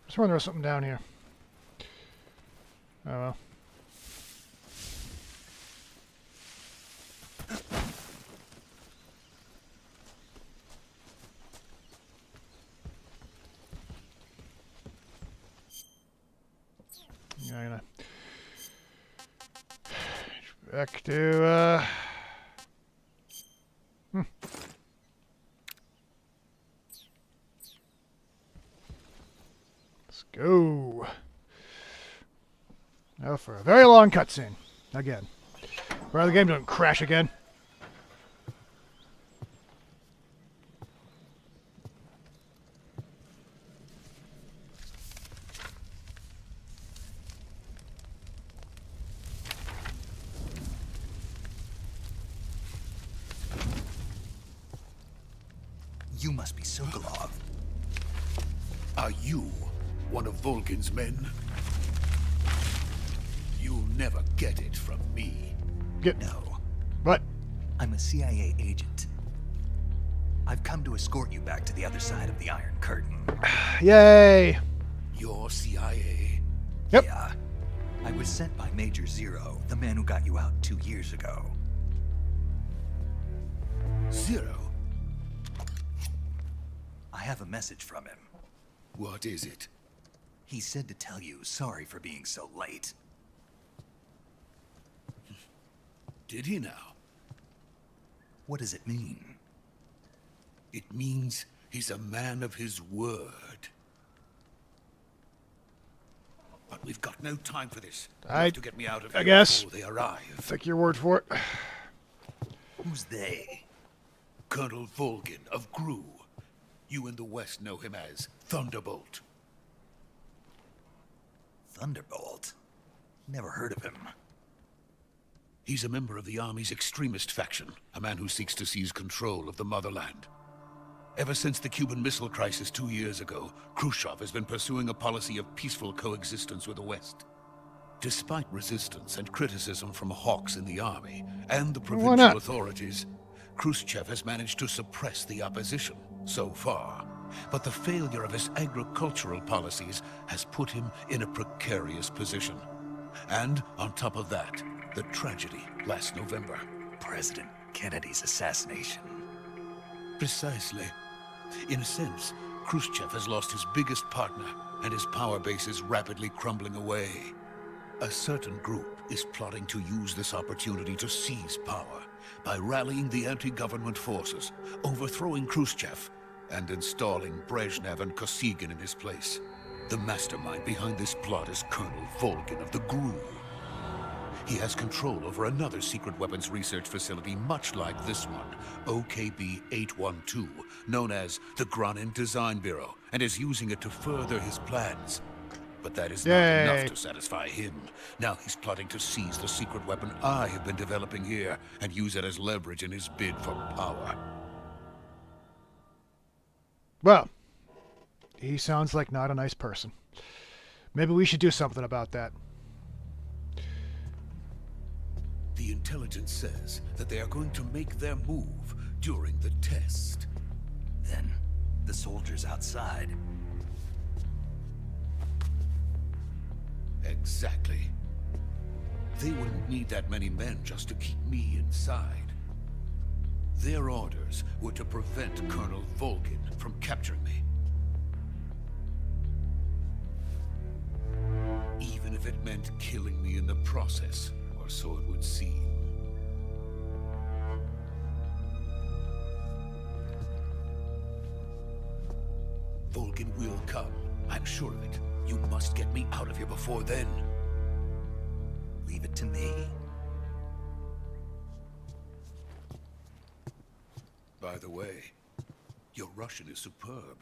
Just wondering there was something down here. Oh well. Yeah, I'm gonna back to Let's go. Now for a very long cutscene. Again. Where the game don't crash again. You must be Sokolov. Are you one of Volgin's men? You'll never get it from me. Get No, what? I'm a CIA agent. I've come to escort you back to the other side of the Iron Curtain. Yay! You're CIA? Yep. Yeah. I was sent by Major Zero, the man who got you out 2 years ago. Zero? I have a message from him. What is it? He said to tell you sorry for being so late. Did he now? What does it mean? It means he's a man of his word. But we've got no time for this. You have to get me out of here guess. before they arrive. Take your word for it. Who's they? Colonel Volgin of Gru. You in the West know him as Thunderbolt. Thunderbolt? Never heard of him. He's a member of the Army's extremist faction, a man who seeks to seize control of the motherland. Ever since the Cuban Missile Crisis 2 years ago, Khrushchev has been pursuing a policy of peaceful coexistence with the West. Despite resistance and criticism from hawks in the army and the provincial authorities, Khrushchev has managed to suppress the opposition so far. But the failure of his agricultural policies has put him in a precarious position. And on top of that, the tragedy last November. President Kennedy's assassination. Precisely. In a sense, Khrushchev has lost his biggest partner, and his power base is rapidly crumbling away. A certain group is plotting to use this opportunity to seize power by rallying the anti-government forces, overthrowing Khrushchev, and installing Brezhnev and Kosygin in his place. The mastermind behind this plot is Colonel Volgin of the GRU. He has control over another secret weapons research facility much like this one, OKB-812, known as the Granin Design Bureau, and is using it to further his plans. But that is not enough to satisfy him. Now he's plotting to seize the secret weapon I have been developing here and use it as leverage in his bid for power. Well, he sounds like not a nice person. Maybe we should do something about that. The intelligence says that they are going to make their move during the test. Then, the soldiers outside. Exactly. They wouldn't need that many men just to keep me inside. Their orders were to prevent Colonel Volgin from capturing me. Even if it meant killing me in the process, or so it would seem. Volgin will come, I'm sure of it. You must get me out of here before then. Leave it to me. By the way, your Russian is superb.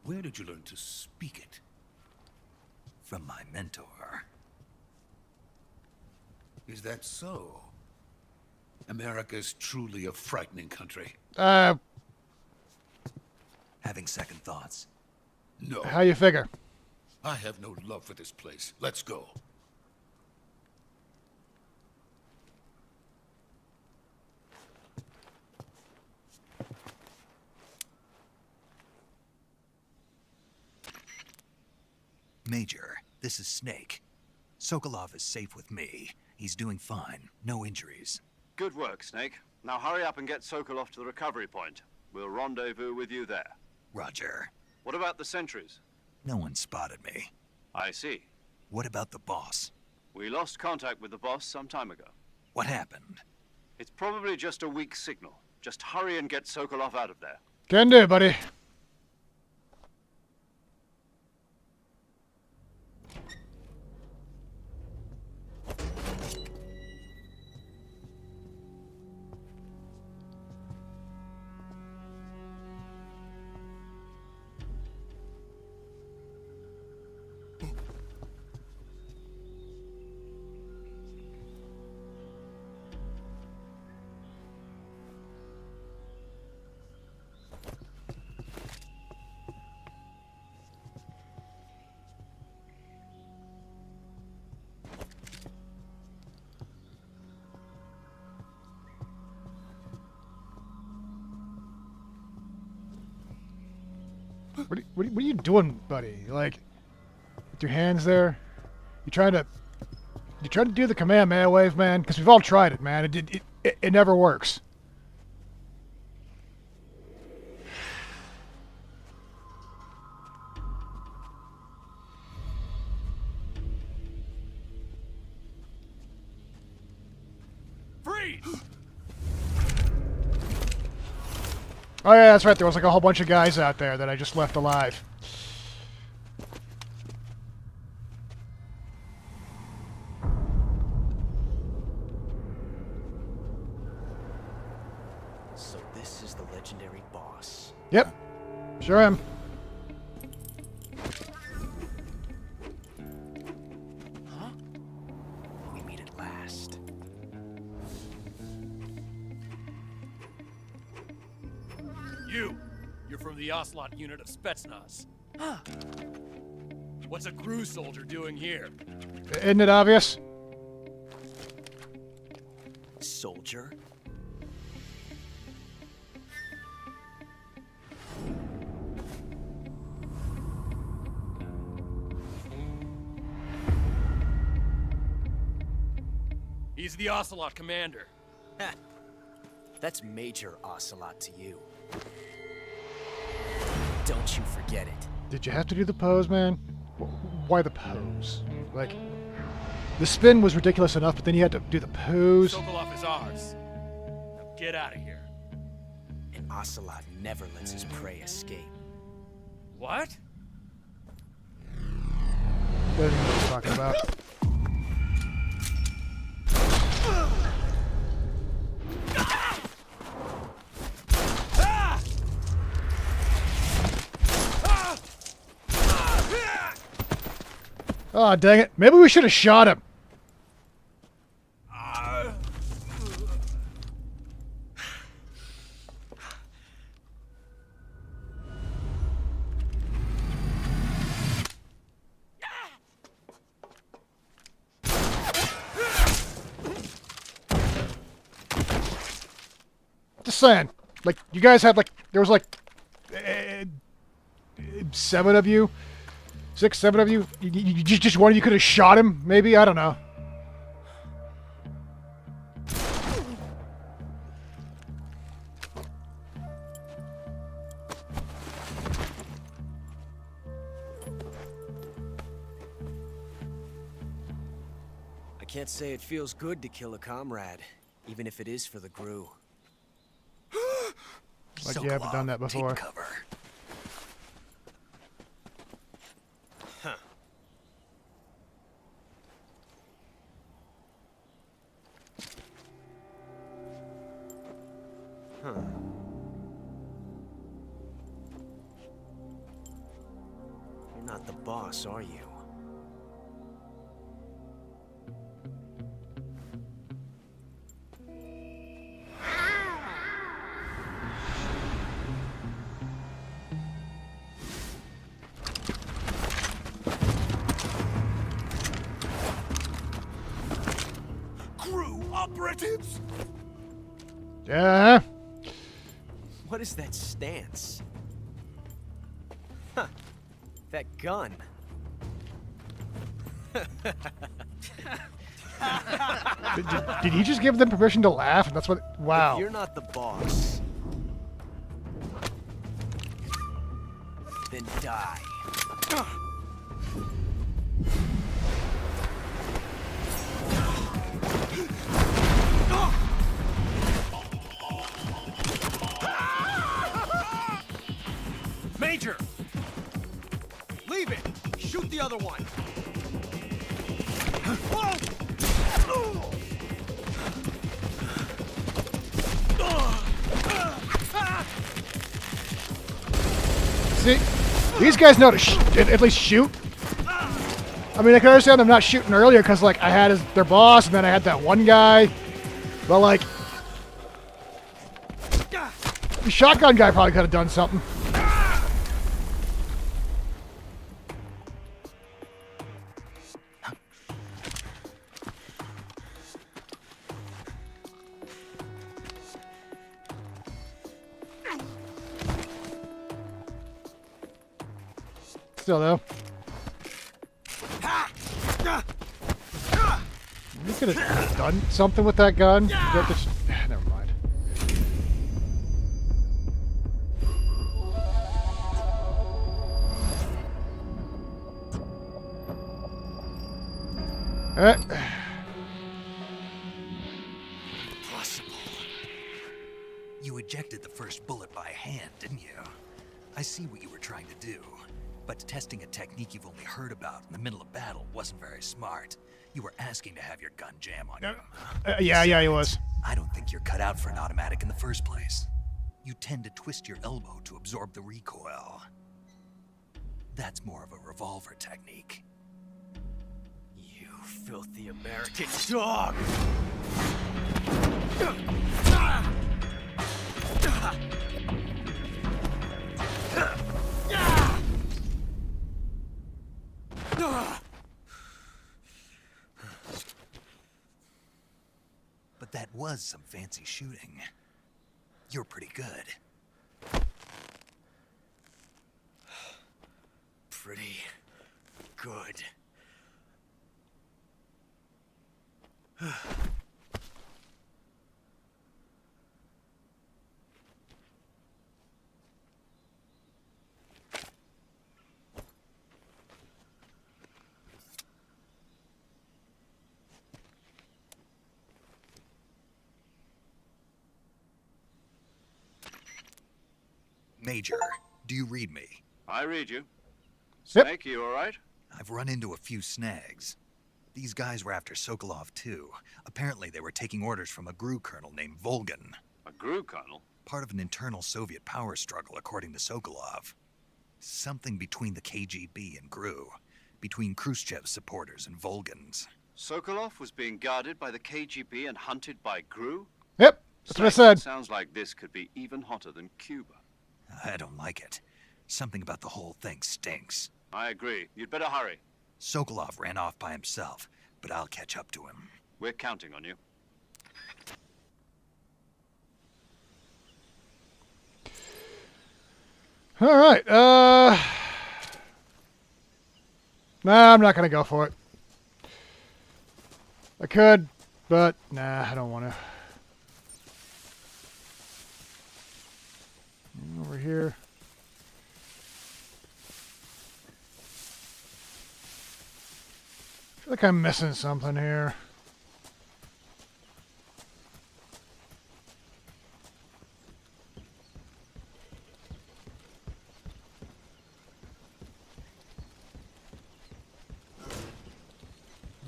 Where did you learn to speak it? From my mentor. Is that so? America's truly a frightening country. Having second thoughts. No, How you figure? I have no love for this place. Let's go. Major, this is Snake. Sokolov is safe with me. He's doing fine. No injuries. Good work, Snake. Now hurry up and get Sokolov to the recovery point. We'll rendezvous with you there. Roger. What about the sentries? No one spotted me. I see. What about the boss? We lost contact with the boss some time ago. What happened? It's probably just a weak signal. Just hurry and get Sokolov out of there. Can do, buddy. What are you doing, buddy? Like, with your hands there? You trying to do the Kamehameha wave, man? Because we've all tried it, man. It never works. Freeze! Oh yeah, that's right. There was like a whole bunch of guys out there that I just left alive. So this is the legendary boss. Yep, sure am. Huh? We meet at last. You're from the Ocelot unit of Spetsnaz. What's a crew soldier doing here? Isn't it obvious? Soldier? He's the Ocelot commander. Ha! That's Major Ocelot to you. Don't you forget it. Did you have to do the pose, man? Why the pose? Like, the spin was ridiculous enough, but then you had to do the pose. Sokolov is ours. Now get out of here. And Ocelot never lets his prey escape. What? Doesn't know what you're talking about. Oh, dang it. Maybe we should have shot him. Just saying. Like, you guys had, like, there was, like, 7 of you. 6, 7 of you. Just one of you could have shot him, maybe? I don't know. I can't say it feels good to kill a comrade, even if it is for the GRU. Like you haven't done that before. Take cover. Huh. Huh. You're not the boss, are you? Crew operatives? Yeah. What is that stance? Huh. That gun. Did he just give them permission to laugh? And that's what... Wow. If you're not the boss, then die. Major! Leave it! Shoot the other one! See? These guys know to at least shoot. I mean, I can understand them not shooting earlier because, like, I had their boss and then I had that one guy. But, like... The shotgun guy probably could have done something. Still though. You could have done something with that gun. Never mind. Impossible. You ejected the first bullet by hand, didn't you? I see what you were trying to do. But testing a technique you've only heard about in the middle of battle wasn't very smart. You were asking to have your gun jam on you. Yeah, he was. I don't think you're cut out for an automatic in the first place. You tend to twist your elbow to absorb the recoil. That's more of a revolver technique. You filthy American dog! But that was some fancy shooting. You're pretty good. Pretty good. Major, do you read me? I read you. Yep. Snake, you all right? I've run into a few snags. These guys were after Sokolov too. Apparently they were taking orders from a GRU colonel named Volgan. A GRU colonel? Part of an internal Soviet power struggle, according to Sokolov. Something between the KGB and GRU. Between Khrushchev's supporters and Volgan's. Sokolov was being guarded by the KGB and hunted by GRU? Yep, that's what I said. Sounds like this could be even hotter than Cuba. I don't like it. Something about the whole thing stinks. I agree. You'd better hurry. Sokolov ran off by himself, but I'll catch up to him. We're counting on you. All right. Nah, I'm not gonna go for it. I could, but nah, I don't want to. Over here. I feel like I'm missing something here.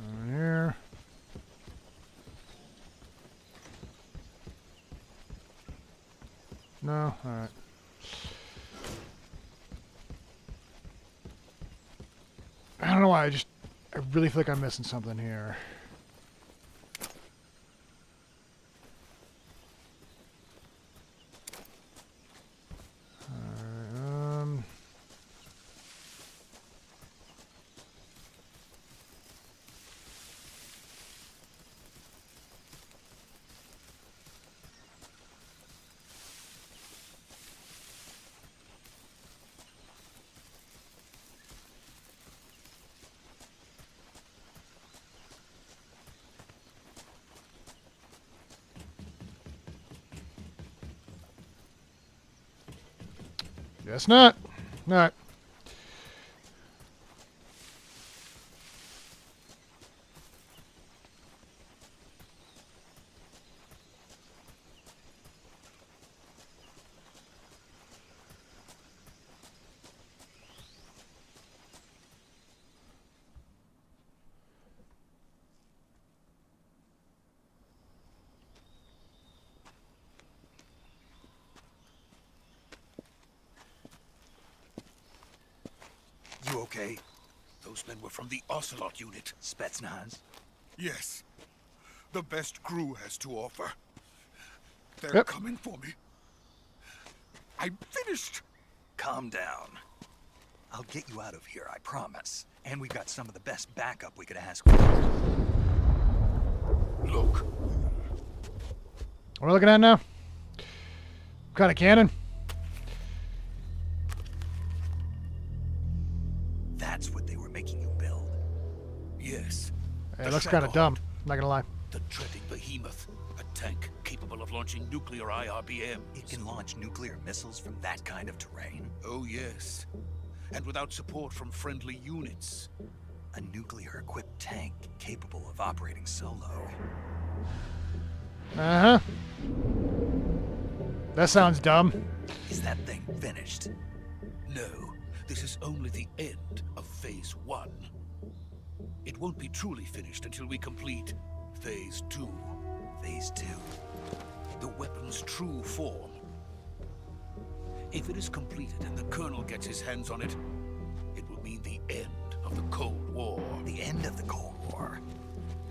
Over here. No? Alright. I don't know why, I really feel like I'm missing something here. Alright, Guess not. Alright. You okay? Those men were from the Ocelot unit. Spetsnaz? Yes. The best crew has to offer. They're Yep. coming for me. I'm finished. Calm down. I'll get you out of here, I promise. And we've got some of the best backup we could ask for. Look, What are we looking at now? What kind of cannon? That's what they were making you build. yes. It The looks kind of Shadowhawk. dumb. Not gonna lie. The dreading behemoth. A tank capable of launching nuclear IRBM. It can launch nuclear missiles from that kind of terrain. Oh, yes. And without support from friendly units. A nuclear-equipped tank capable of operating solo. Uh-huh. That sounds dumb. Is that thing finished? No, this is only the end of Phase 1. It won't be truly finished until we complete Phase 2. Phase 2. The weapon's true form. If it is completed and the Colonel gets his hands on it, it will mean the end of the Cold War. The end of the Cold War.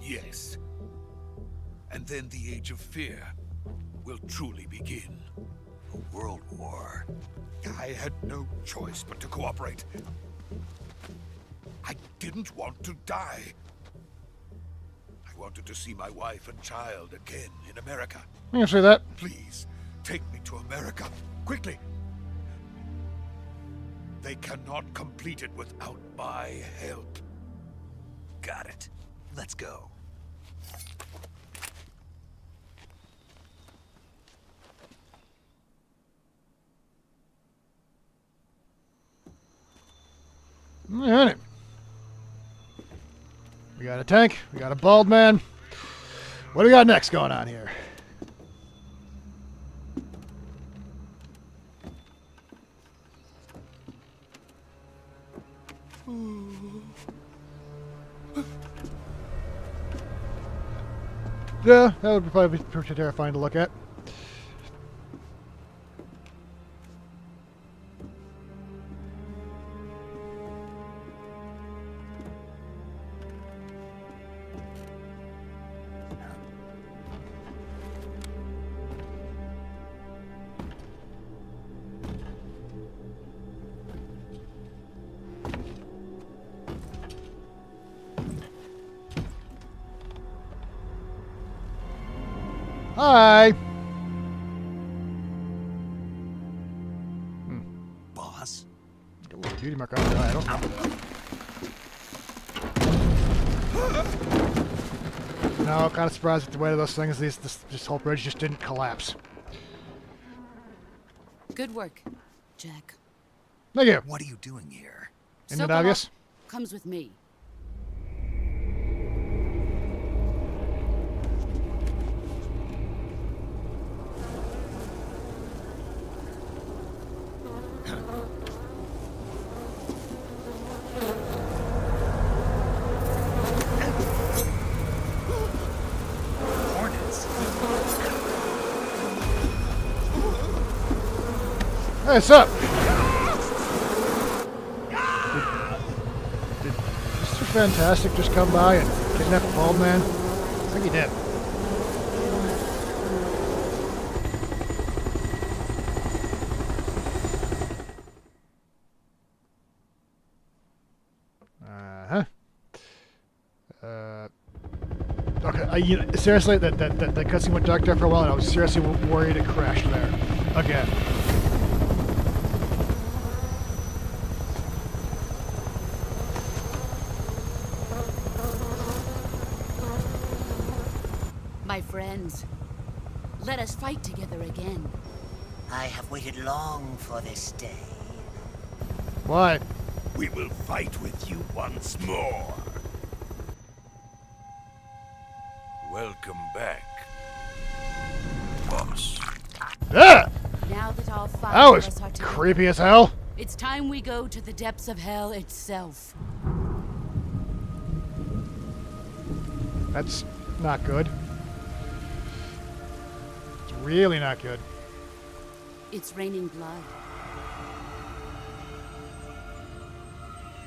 Yes. And then the Age of Fear will truly begin. A world war. I had no choice but to cooperate. I didn't want to die. I wanted to see my wife and child again in America. I can see that. Please, take me to America, quickly. They cannot complete it without my help. Got it. Let's go. Alright. We got a tank. We got a bald man. What do we got next going on here? Yeah, that would probably be pretty terrifying to look at. Hi. Boss? Got a little beauty mark on it. I don't know. No, kind of surprised at the weight of those things. This whole bridge just didn't collapse. Good work, Jack. Thank you. What are you doing here? Isn't it obvious? Comes with me. Hornets? Hey, what's up? Did Mr. Fantastic just come by and kidnap a bald man? I think he did. Okay, seriously, that cutscene went dark there for a while, and I was seriously worried it crashed there again. My friends, let us fight together again. I have waited long for this day. Why? We will fight with you once more. Welcome back, boss. Ah! Now that all five That of was us are together, creepy as hell. it's time we go to the depths of hell itself. That's not good. It's really not good. It's raining blood.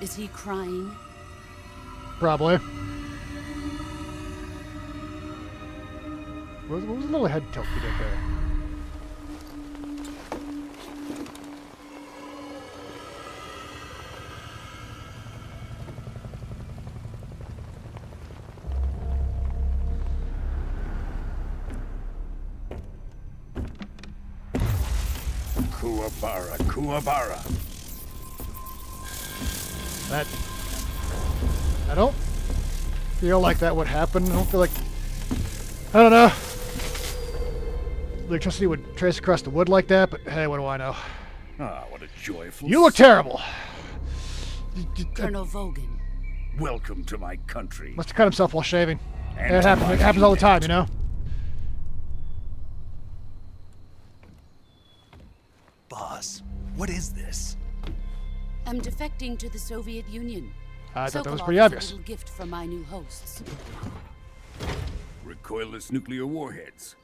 Is he crying? Probably. What was the little head tilt you did there? Kuwabara, Kuwabara. That... I don't feel like that would happen. I don't feel like... I don't know. Electricity would trace across the wood like that, but hey, what do I know? Ah, what a joyful... You look terrible! Colonel Vogan. Welcome to my country. Must have cut himself while shaving. And It to happens, my it happens all the time, you unit. know? Boss, what is this? I'm defecting to the Soviet Union. I thought that was Sokolov pretty is obvious. a little gift from my new hosts. Recoilless nuclear warheads.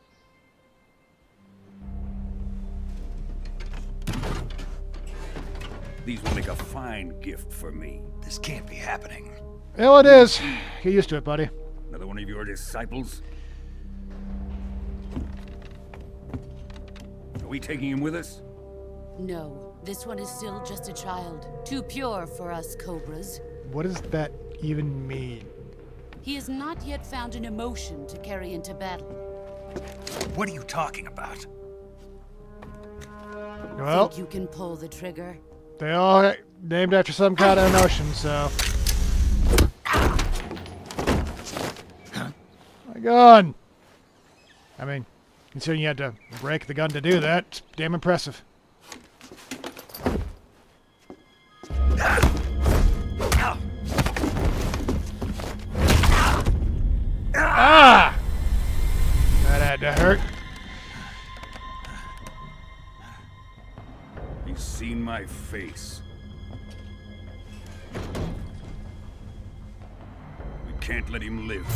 These will make a fine gift for me. This can't be happening. Well, it is. Get used to it, buddy. Another one of your disciples? Are we taking him with us? No, this one is still just a child. Too pure for us Cobras. What does that even mean? He has not yet found an emotion to carry into battle. What are you talking about? Well, Think you can pull the trigger? they all named after some kind of emotion, so... My gun! I mean, considering you had to break the gun to do that, it's damn impressive. Ah! That had to hurt. He's seen my face. We can't let him live.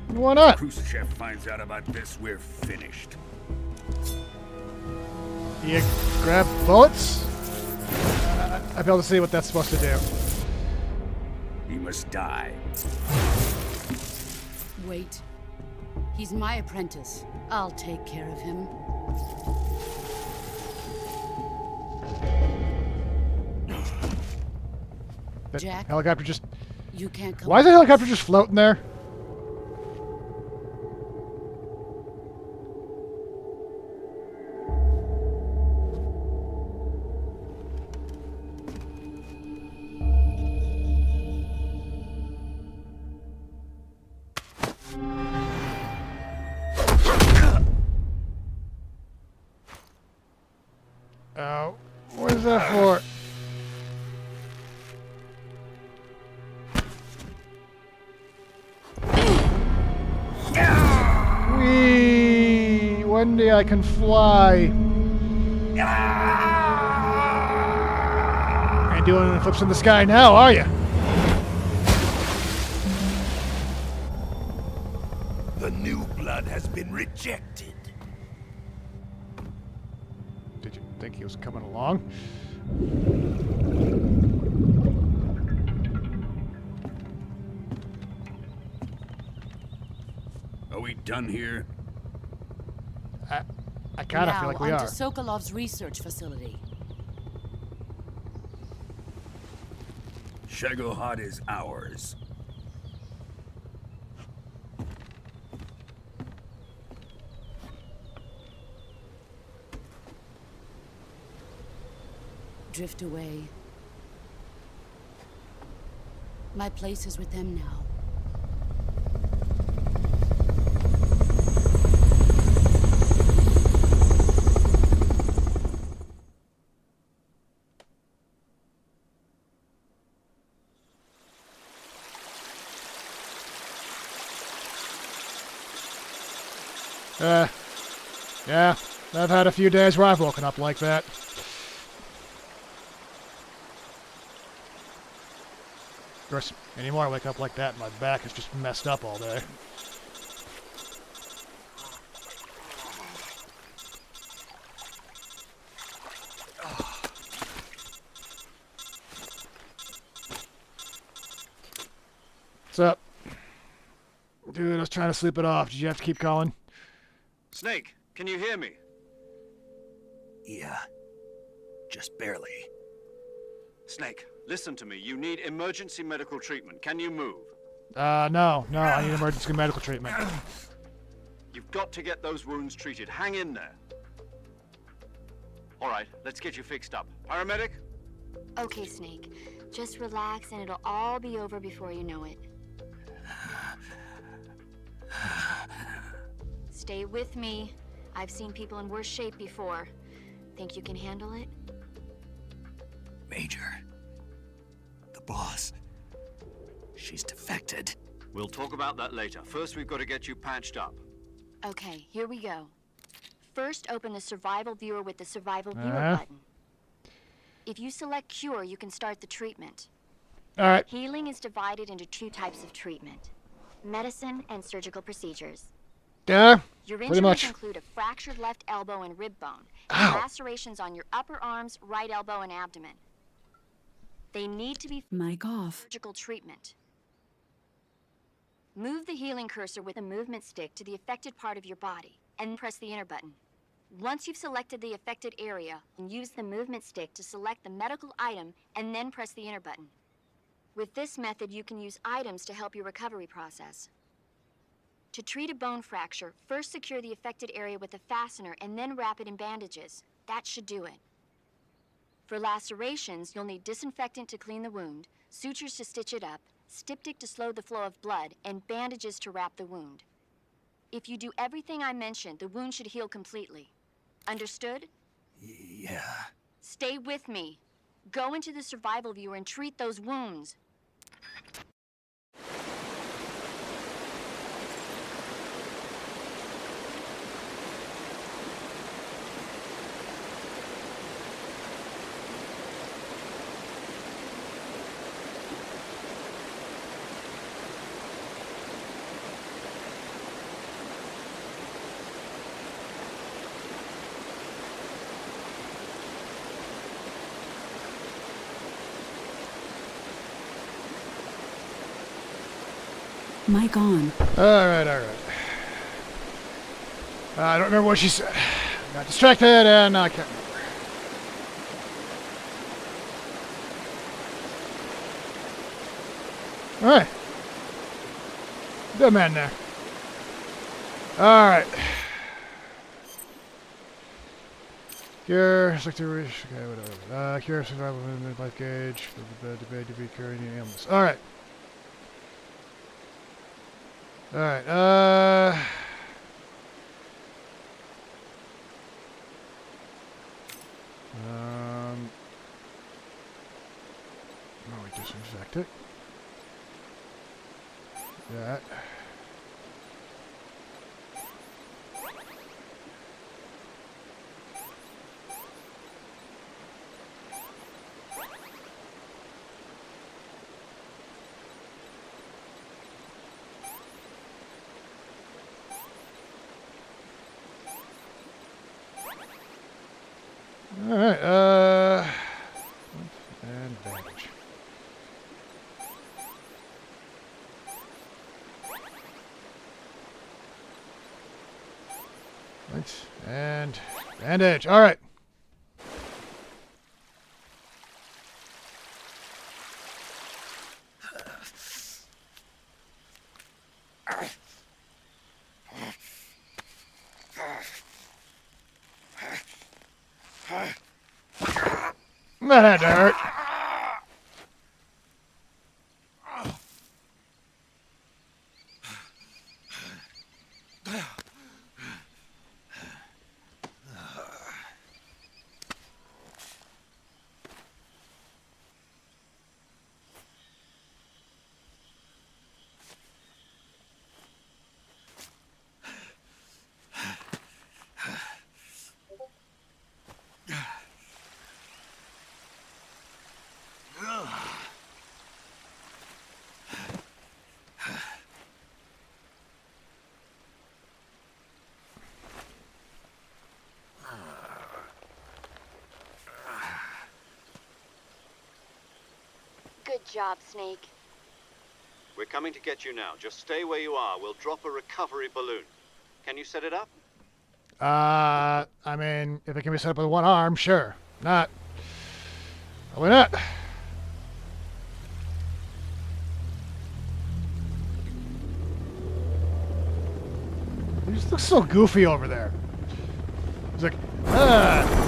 Why not? Khrushchev finds out about this, we're finished. You grab bullets? I'd be able to see what that's supposed to do. He must die. Wait. He's my apprentice. I'll take care of him. That Jack? helicopter just... You can't come. Why is the helicopter just floating there? What is that for? Whee! One day I can fly. Ain't doing any flips in the sky now, are you? The new blood has been rejected. Did you think he was coming along? Are we done here? I kind of feel like we on are. to Sokolov's research facility. Shagohod is ours. Drift away. My place is with them now. Yeah, I've had a few days where I've woken up like that. Of course, anymore I wake up like that, my back is just messed up all day. What's up? Dude, I was trying to sleep it off. Did you have to keep calling? Snake, can you hear me? Yeah. Just barely. Snake, listen to me. You need emergency medical treatment. Can you move? No, I need emergency medical treatment. You've got to get those wounds treated. Hang in there. All right, let's get you fixed up. Paramedic? Okay, Snake. Just relax and it'll all be over before you know it. Stay with me. I've seen people in worse shape before. Think you can handle it? Major. The boss. She's defected. We'll talk about that later. First, we've got to get you patched up. Okay, here we go. First, open the survival viewer with the survival viewer button. If you select cure, you can start the treatment. All right. Healing is divided into 2 types of treatment: medicine and surgical procedures. Yeah, Your pretty injuries much. include a fractured left elbow and rib bone, Ow. and lacerations on your upper arms, right elbow, and abdomen. They need to be Mic off. surgical treatment. Move the healing cursor with a movement stick to the affected part of your body, and press the enter button. Once you've selected the affected area, use the movement stick to select the medical item, and then press the enter button. With this method, you can use items to help your recovery process. To treat a bone fracture, first secure the affected area with a fastener and then wrap it in bandages. That should do it. For lacerations, you'll need disinfectant to clean the wound, sutures to stitch it up, styptic to slow the flow of blood, and bandages to wrap the wound. If you do everything I mentioned, the wound should heal completely. Understood? Yeah. Stay with me. Go into the survival viewer and treat those wounds. Mic on. Alright. I don't remember what she said. Got distracted and I can't remember. Alright. Good man there. Alright. Cure, select okay, whatever. Cure, survival movement, life gauge, debate to be curing the illness. Alright. Alright, oh, we disinfect it. That. Alright, and bandage. Right, and bandage. Alright. That had to hurt. Good job, Snake. We're coming to get you now. Just stay where you are. We'll drop a recovery balloon. Can you set it up? I mean, if it can be set up with one arm, sure. Not. Probably not. He just looks so goofy over there. He's like, ah.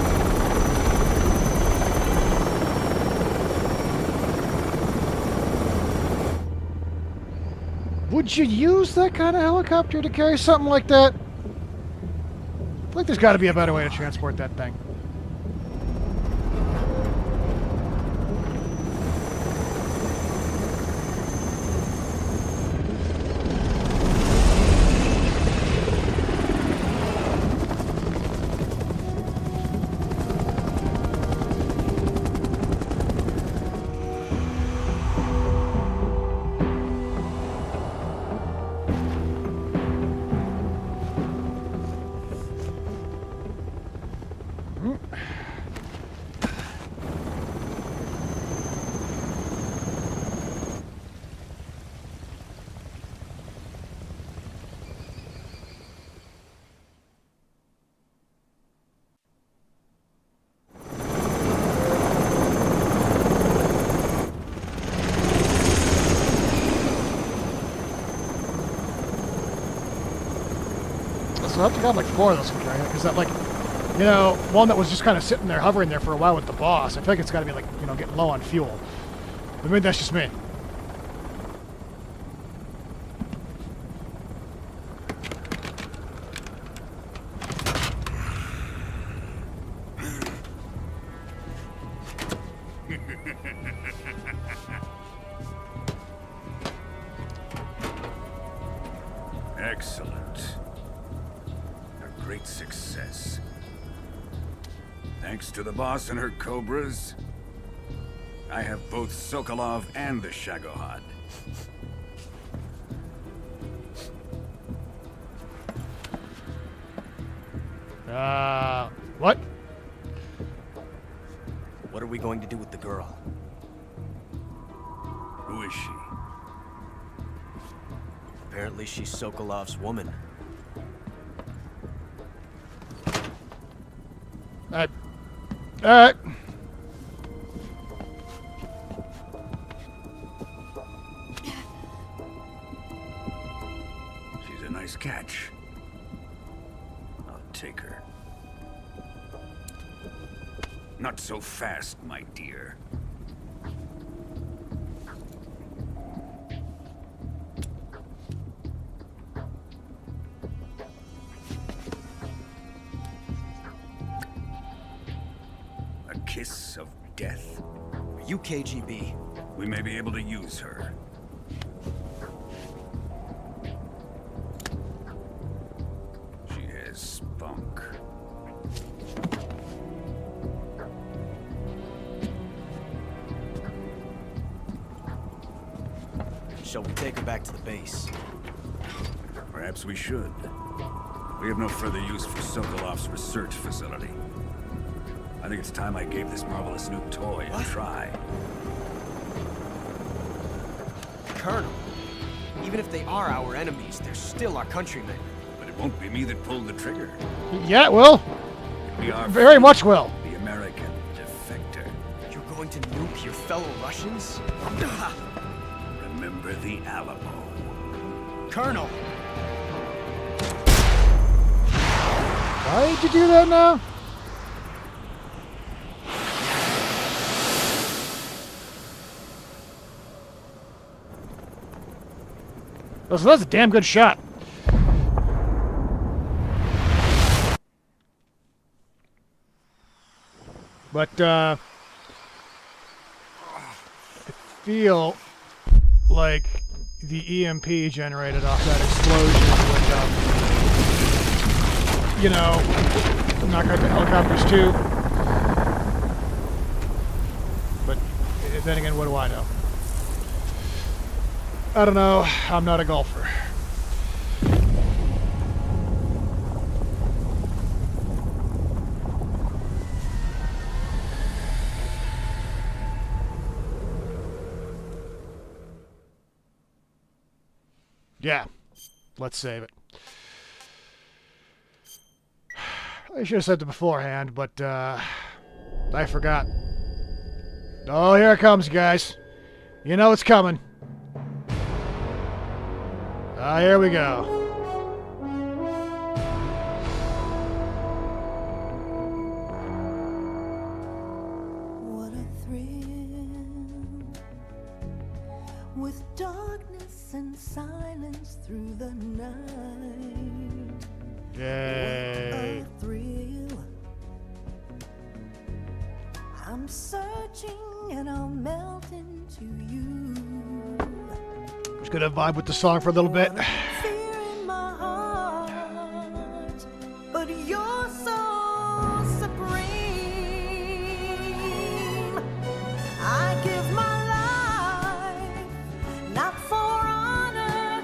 Would you use that kind of helicopter to carry something like that? I feel like there's got to be a better way to transport that thing. So I have to have like 4 of those because that, like, you know, one that was just kind of sitting there hovering there for a while with the boss. I feel like it's got to be like, you know, getting low on fuel. But maybe that's just me. Excellent. A great success. Thanks to the boss and her cobras, I have both Sokolov and the Shagohod. What? What are we going to do with the girl? Who is she? Apparently she's Sokolov's woman. Alright. She's a nice catch. I'll take her. Not so fast, my dear. A kiss of death? Are you KGB? We may be able to use her. She has spunk. Shall we take her back to the base? Perhaps we should. We have no further use for Sokolov's research facility. I think it's time I gave this marvelous new toy a try. Colonel, even if they are our enemies, they're still our countrymen. But it won't be me that pulled the trigger. Yeah, it will. It'll be our Very friend, much will. the American defector. You're going to nuke your fellow Russians? Remember the Alamo. Colonel! Why did you do that now? Oh, so that's a damn good shot. But, I feel like the EMP generated off that explosion would, you know, knock out the helicopters too. But Then again, what do I know? I don't know. I'm not a golfer. Yeah, let's save it. I should have said it beforehand, but I forgot. Oh, here it comes, guys. You know it's coming. Ah, here we go. What a thrill, with darkness and silence through the night. Yay. What a thrill. I'm searching and I'll melt into you. Just gonna vibe with the song for a little bit. Fear in my heart, but you're so supreme. I give my life, not for honor,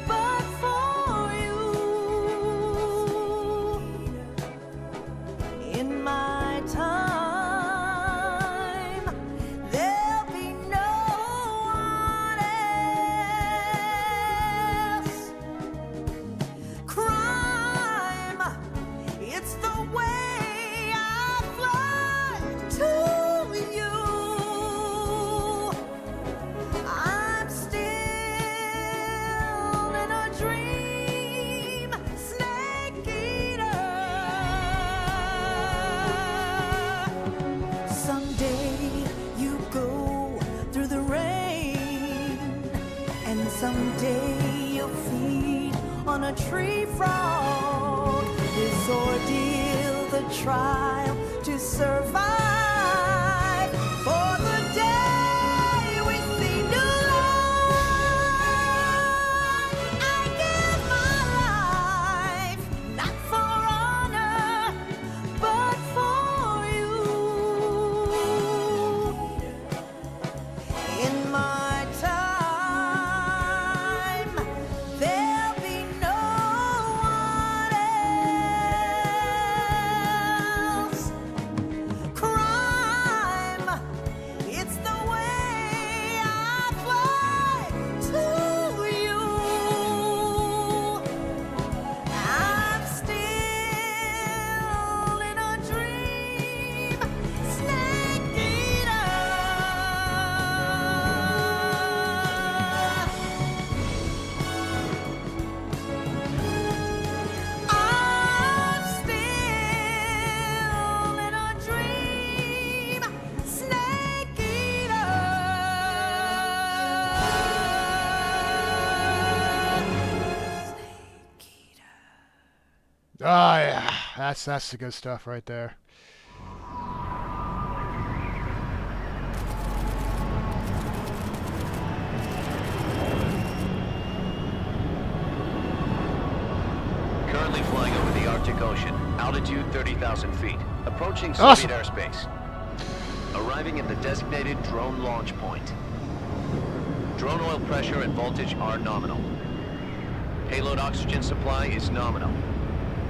but for you. In my time, there'll be no one else. Crime, it's the way I fly to you. I'm still in a dream, snake eater. Someday you go through the rain, and someday you'll feed on a tree frog. This ordeal, the trial to survive. For the day we see new light, I give my life, not for honor, but for you. In my time, there'll be no one else. Crime, it's the way I fly to you. I'm still in a dream, snake eater. I'm still in a dream, snake eater. Ah, yeah. That's the good stuff right there. Currently flying over the Arctic Ocean, altitude 30,000 feet, approaching Awesome. Soviet airspace. Arriving at the designated drone launch point. Drone oil pressure and voltage are nominal. Payload oxygen supply is nominal.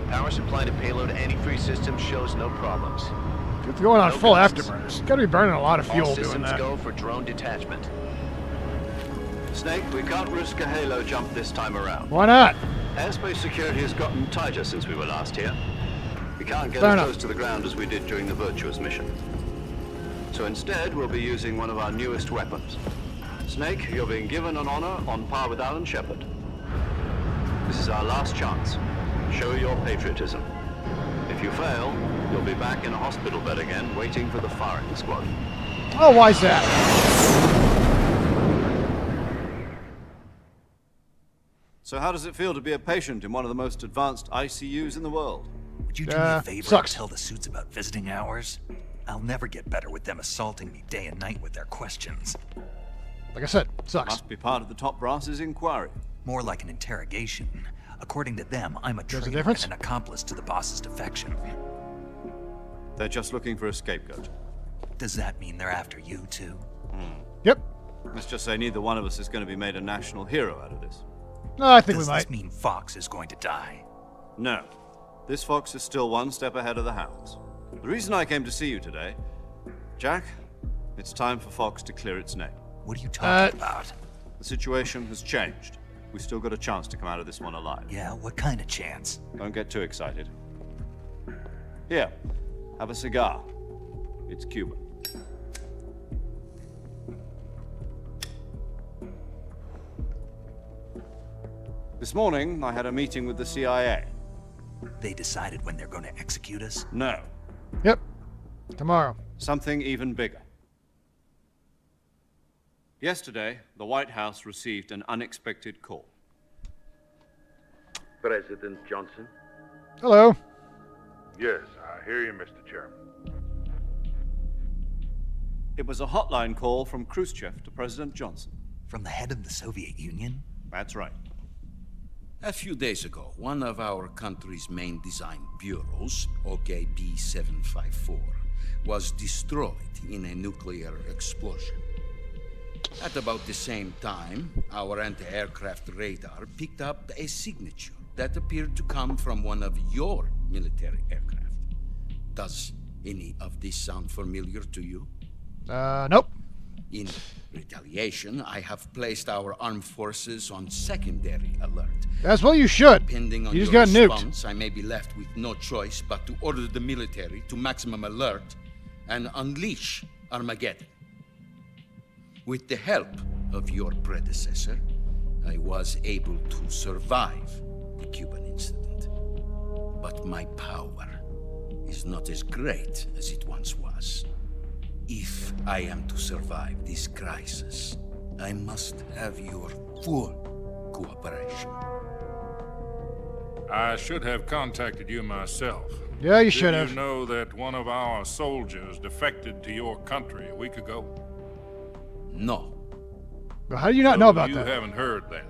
Power supply to payload antifreeze system shows no problems. If you're going on No full guns. afterburners, you gotta be burning a lot of All fuel doing systems that. go for drone detachment. Snake, we can't risk a halo jump this time around. Why not? Airspace security has gotten tighter since we were last here. We can't get Fair as enough. close to the ground as we did during the Virtuous mission. So instead, we'll be using one of our newest weapons. Snake, you're being given an honor on par with Alan Shepard. This is our last chance. Show your patriotism. If you fail, you'll be back in a hospital bed again, waiting for the firing squad. Oh, why's that? So how does it feel to be a patient in one of the most advanced ICUs in the world? Would you do me a favor sucks. and tell the suits about visiting hours? I'll never get better with them assaulting me day and night with their questions. Like I said, sucks. Must be part of the top brass's inquiry. More like an interrogation. According to them, I'm a There's a traitor difference? and an accomplice to the boss's defection. They're just looking for a scapegoat. Does that mean they're after you, too? Yep. Let's just say neither one of us is going to be made a national hero out of this. No, I think Does we might. this mean Fox is going to die? No. This fox is still one step ahead of the hounds. The reason I came to see you today, Jack, it's time for Fox to clear its name. What are you talking about? The situation has changed. We've still got a chance to come out of this one alive. Yeah, what kind of chance? Don't get too excited. Here, have a cigar. It's Cuban. This morning, I had a meeting with the CIA. They decided when they're going to execute us? No. Yep. Tomorrow. Something even bigger. Yesterday, the White House received an unexpected call. President Johnson? Hello. Yes, I hear you, Mr. Chairman. It was a hotline call from Khrushchev to President Johnson. From the head of the Soviet Union? That's right. A few days ago, one of our country's main design bureaus, OKB 754, was destroyed in a nuclear explosion. At about the same time, our anti-aircraft radar picked up a signature that appeared to come from one of your military aircraft. Does any of this sound familiar to you? Nope. In retaliation, I have placed our armed forces on secondary alert. That's what you should. Depending on You just your got nuked. response, I may be left with no choice but to order the military to maximum alert and unleash Armageddon. With the help of your predecessor, I was able to survive the Cuban incident. But my power is not as great as it once was. If I am to survive this crisis, I must have your full cooperation. I should have contacted you myself. Yeah, you should have. Did you know that one of our soldiers defected to your country a week ago? No. But how do you not know about you that? You haven't heard then.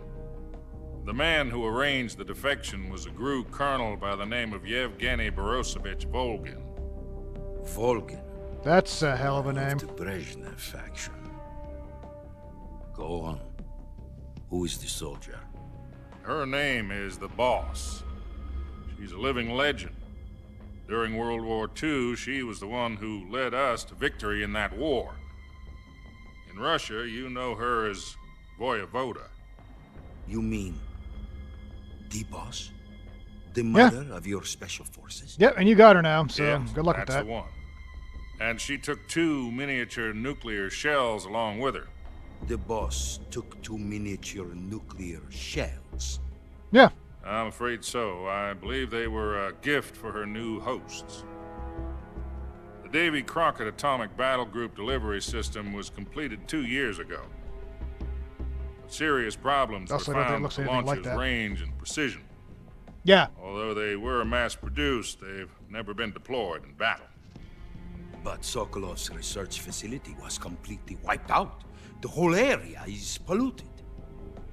The man who arranged the defection was a GRU colonel by the name of Yevgeny Borosovich Volgin. Volgin? That's a hell of a name. The Brezhnev faction. Go on. Who is the soldier? Her name is the Boss. She's a living legend. During World War II, she was the one who led us to victory in that war. In Russia, you know her as Voyevoda. You mean the Boss? The mother of your special forces? Yep, and you got her now, so Yeah, good luck with that's that. the one. And she took 2 miniature nuclear shells along with her. The Boss took 2 miniature nuclear shells? Yeah. I'm afraid so. I believe they were a gift for her new hosts. The Davy Crockett Atomic Battle Group delivery system was completed 2 years ago. But serious problems were Also, I don't think it found looks with the anything like launcher's that. range and precision. Yeah. Although they were mass-produced, they've never been deployed in battle. But Sokolov's research facility was completely wiped out. The whole area is polluted.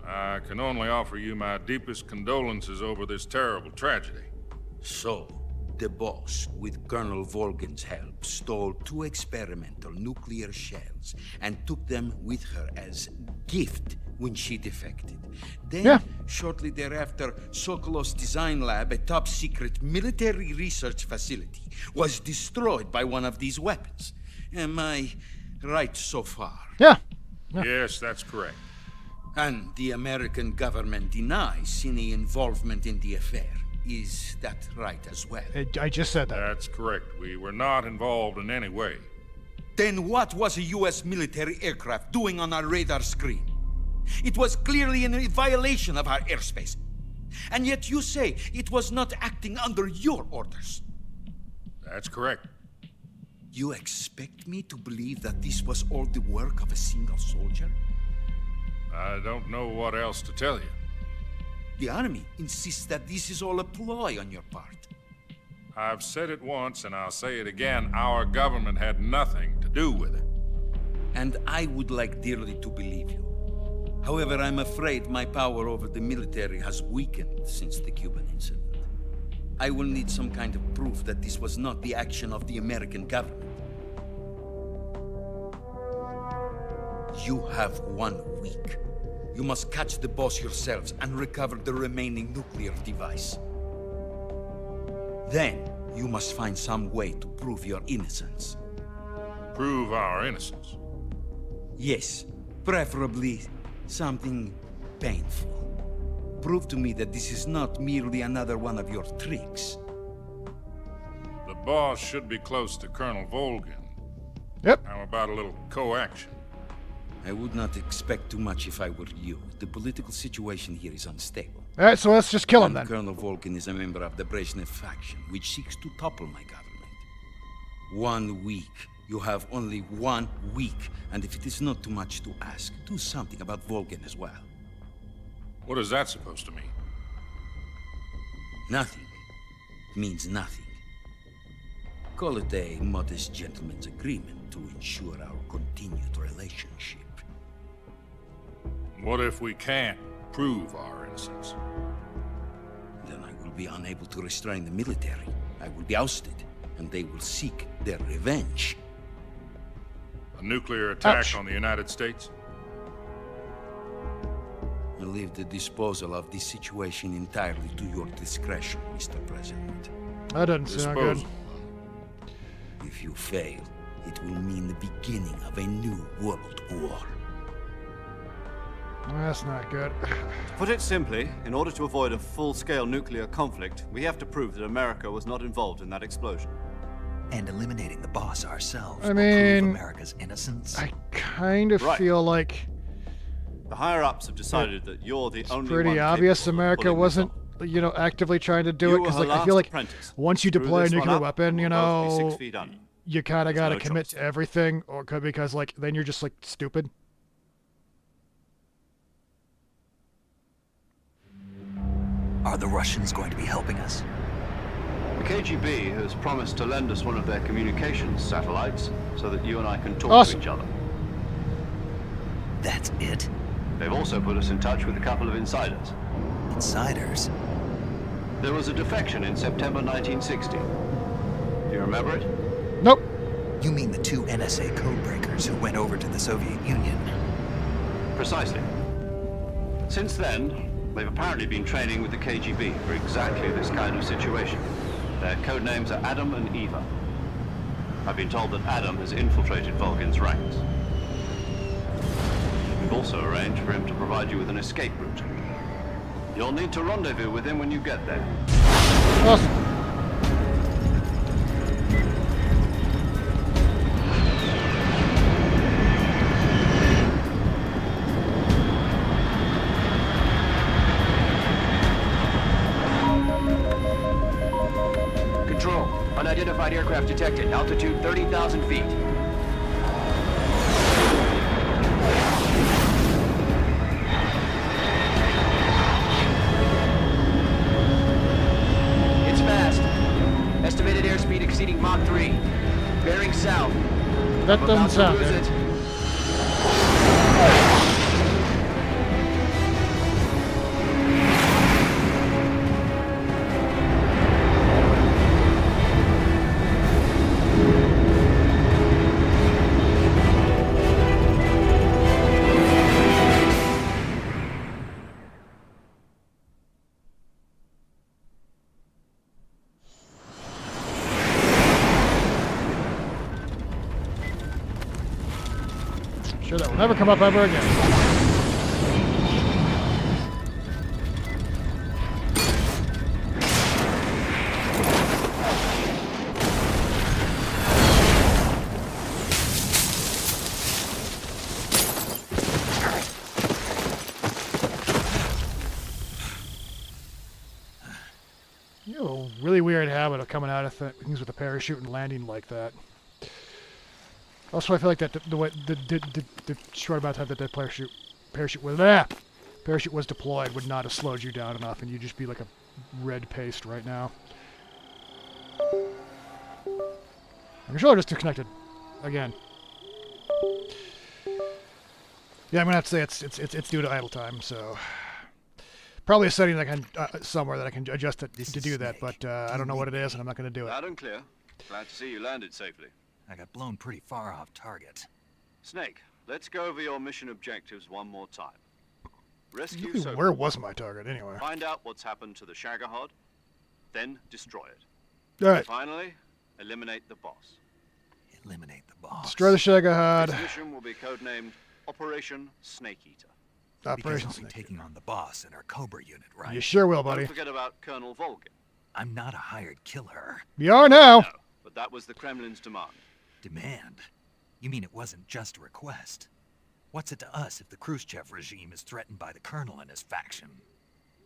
I can only offer you my deepest condolences over this terrible tragedy. So, the Boss, with Colonel Volgin's help, stole 2 experimental nuclear shells and took them with her as gift when she defected. Then, shortly thereafter, Sokolov's design lab, a top-secret military research facility, was destroyed by one of these weapons. Am I right so far? Yeah. Yes, that's correct. And the American government denies any involvement in the affair. Is that right as well? I just said that. That's correct. We were not involved in any way. Then what was a U.S. military aircraft doing on our radar screen? It was clearly in violation of our airspace. And yet you say it was not acting under your orders. That's correct. You expect me to believe that this was all the work of a single soldier? I don't know what else to tell you. The army insists that this is all a ploy on your part. I've said it once and I'll say it again. Our government had nothing to do with it. And I would like dearly to believe you. However, I'm afraid my power over the military has weakened since the Cuban incident. I will need some kind of proof that this was not the action of the American government. You have 1 week. You must catch the boss yourselves and recover the remaining nuclear device. Then, you must find some way to prove your innocence. Prove our innocence? Yes, preferably something painful. Prove to me that this is not merely another one of your tricks. The boss should be close to Colonel Volgin. Yep. How about a little co-action? I would not expect too much if I were you. The political situation here is unstable. Alright, so let's just kill him then. Colonel Volgin is a member of the Brezhnev faction, which seeks to topple my government. 1 week. You have only 1 week, and if it is not too much to ask, do something about Volgin as well. What is that supposed to mean? Nothing. It means nothing. Call it a modest gentleman's agreement to ensure our continued relationship. What if we can't prove our innocence? Then I will be unable to restrain the military. I will be ousted, and they will seek their revenge. A nuclear attack on the United States? I leave the disposal of this situation entirely to your discretion, Mr. President. That doesn't sound good. If you fail, it will mean the beginning of a new world war. That's not good. To put it simply, in order to avoid a full-scale nuclear conflict, we have to prove that America was not involved in that explosion. And eliminating the boss ourselves I will mean, prove America's innocence. I kind of feel like the higher-ups have decided that you're the only one. It's pretty obvious America wasn't, you know, actively trying to do it, because like, I feel like once you deploy a nuclear weapon, you know, you kind of got to commit to everything, or because like then you're just like stupid. Are the Russians going to be helping us? The KGB has promised to lend us one of their communications satellites so that you and I can talk to each other. That's it? They've also put us in touch with a couple of insiders. Insiders? There was a defection in September 1960. Do you remember it? Nope. You mean the 2 NSA codebreakers who went over to the Soviet Union? Precisely. Since then, they've apparently been training with the KGB for exactly this kind of situation. Their code names are Adam and Eva. I've been told that Adam has infiltrated Volgin's ranks. We've also arranged for him to provide you with an escape route. You'll need to rendezvous with him when you get there. Awesome. Control. Unidentified aircraft detected. Altitude 30,000 feet. It's fast. Estimated airspeed exceeding Mach 3. Bearing south. That doesn't sound good. Sure, that will never come up ever again. You have a really weird habit of coming out of things with a parachute and landing like that. Also, I feel like that the way the short amount of time that that parachute was deployed would not have slowed you down enough, and you'd just be like a red paste right now. My controller just disconnected again. Yeah, I'm gonna have to say it's due to idle time, so probably a setting that I can somewhere that I can adjust it to do that, but I don't know what it is, and I'm not gonna do it. Loud and clear. Glad to see you landed safely. I got blown pretty far off target. Snake, let's go over your mission objectives one more time. Rescue Really, Sokolov. where was my target anyway? Find out what's happened to the Shagohod, then destroy it. All right. Finally, eliminate the boss. Eliminate the boss. Destroy the Shagohod. This mission will be codenamed Operation Snake Eater. Operation Because I'll be taking on the boss in our Cobra unit, right? You sure will, buddy. Don't forget about Colonel Volgin. I'm not a hired killer. You are now. No, but that was the Kremlin's demand. Demand? You mean it wasn't just a request? What's it to us if the Khrushchev regime is threatened by the Colonel and his faction?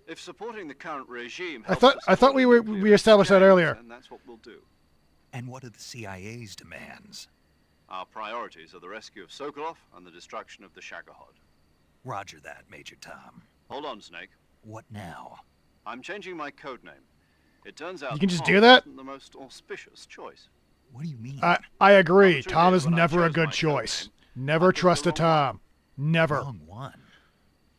If supporting the current regime I thought we established that earlier. And that's what we'll do. And what are the CIA's demands? Our priorities are the rescue of Sokolov and the destruction of the Shagohod. Roger that, Major Tom. Hold on, Snake. What now? I'm changing my code name. It turns out You can just Tom do that? wasn't the most auspicious choice. What do you mean? I agree. Well, the truth Tom is, is when I never a chose good my choice. code Never trust a Tom. Never. Wrong one.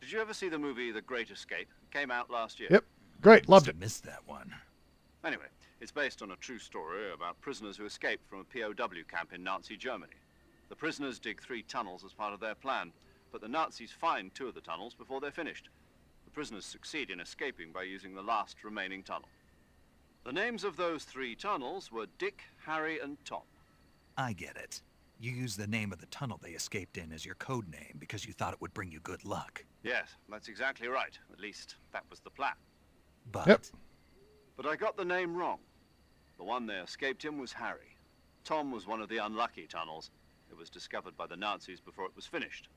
Did you ever see the movie The Great Escape? It came out last year. Yep. Great. Loved it. Missed that one. Anyway, it's based on a true story about prisoners who escaped from a POW camp in Nazi Germany. The prisoners dig 3 tunnels as part of their plan, but the Nazis find 2 of the tunnels before they're finished. The prisoners succeed in escaping by using the last remaining tunnel. The names of those 3 tunnels were Dick, Harry, and Tom. I get it. You used the name of the tunnel they escaped in as your code name because you thought it would bring you good luck. Yes, that's exactly right. At least, that was the plan. But... Yep. But I got the name wrong. The one they escaped in was Harry. Tom was one of the unlucky tunnels. It was discovered by the Nazis before it was finished.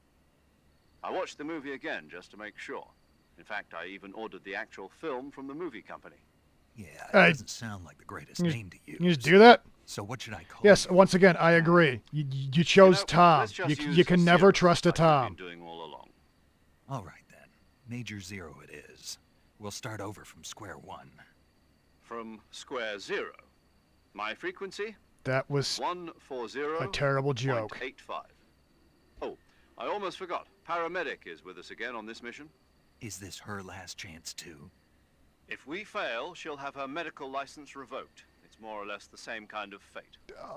I watched the movie again just to make sure. In fact, I even ordered the actual film from the movie company. Yeah, it doesn't sound like the greatest name to use. Can you just do that? So what should I call Yes, you? once again, I agree. You chose Tom. let's just use You can never Zero, trust a like we've Tom. been doing all along. All right, then. Major Zero it is. We'll start over from square one. From square 0. My frequency? That was 140. a terrible joke. 0.85. Oh, I almost forgot. Paramedic is with us again on this mission. Is this her last chance, too? If we fail, she'll have her medical license revoked. It's more or less the same kind of fate.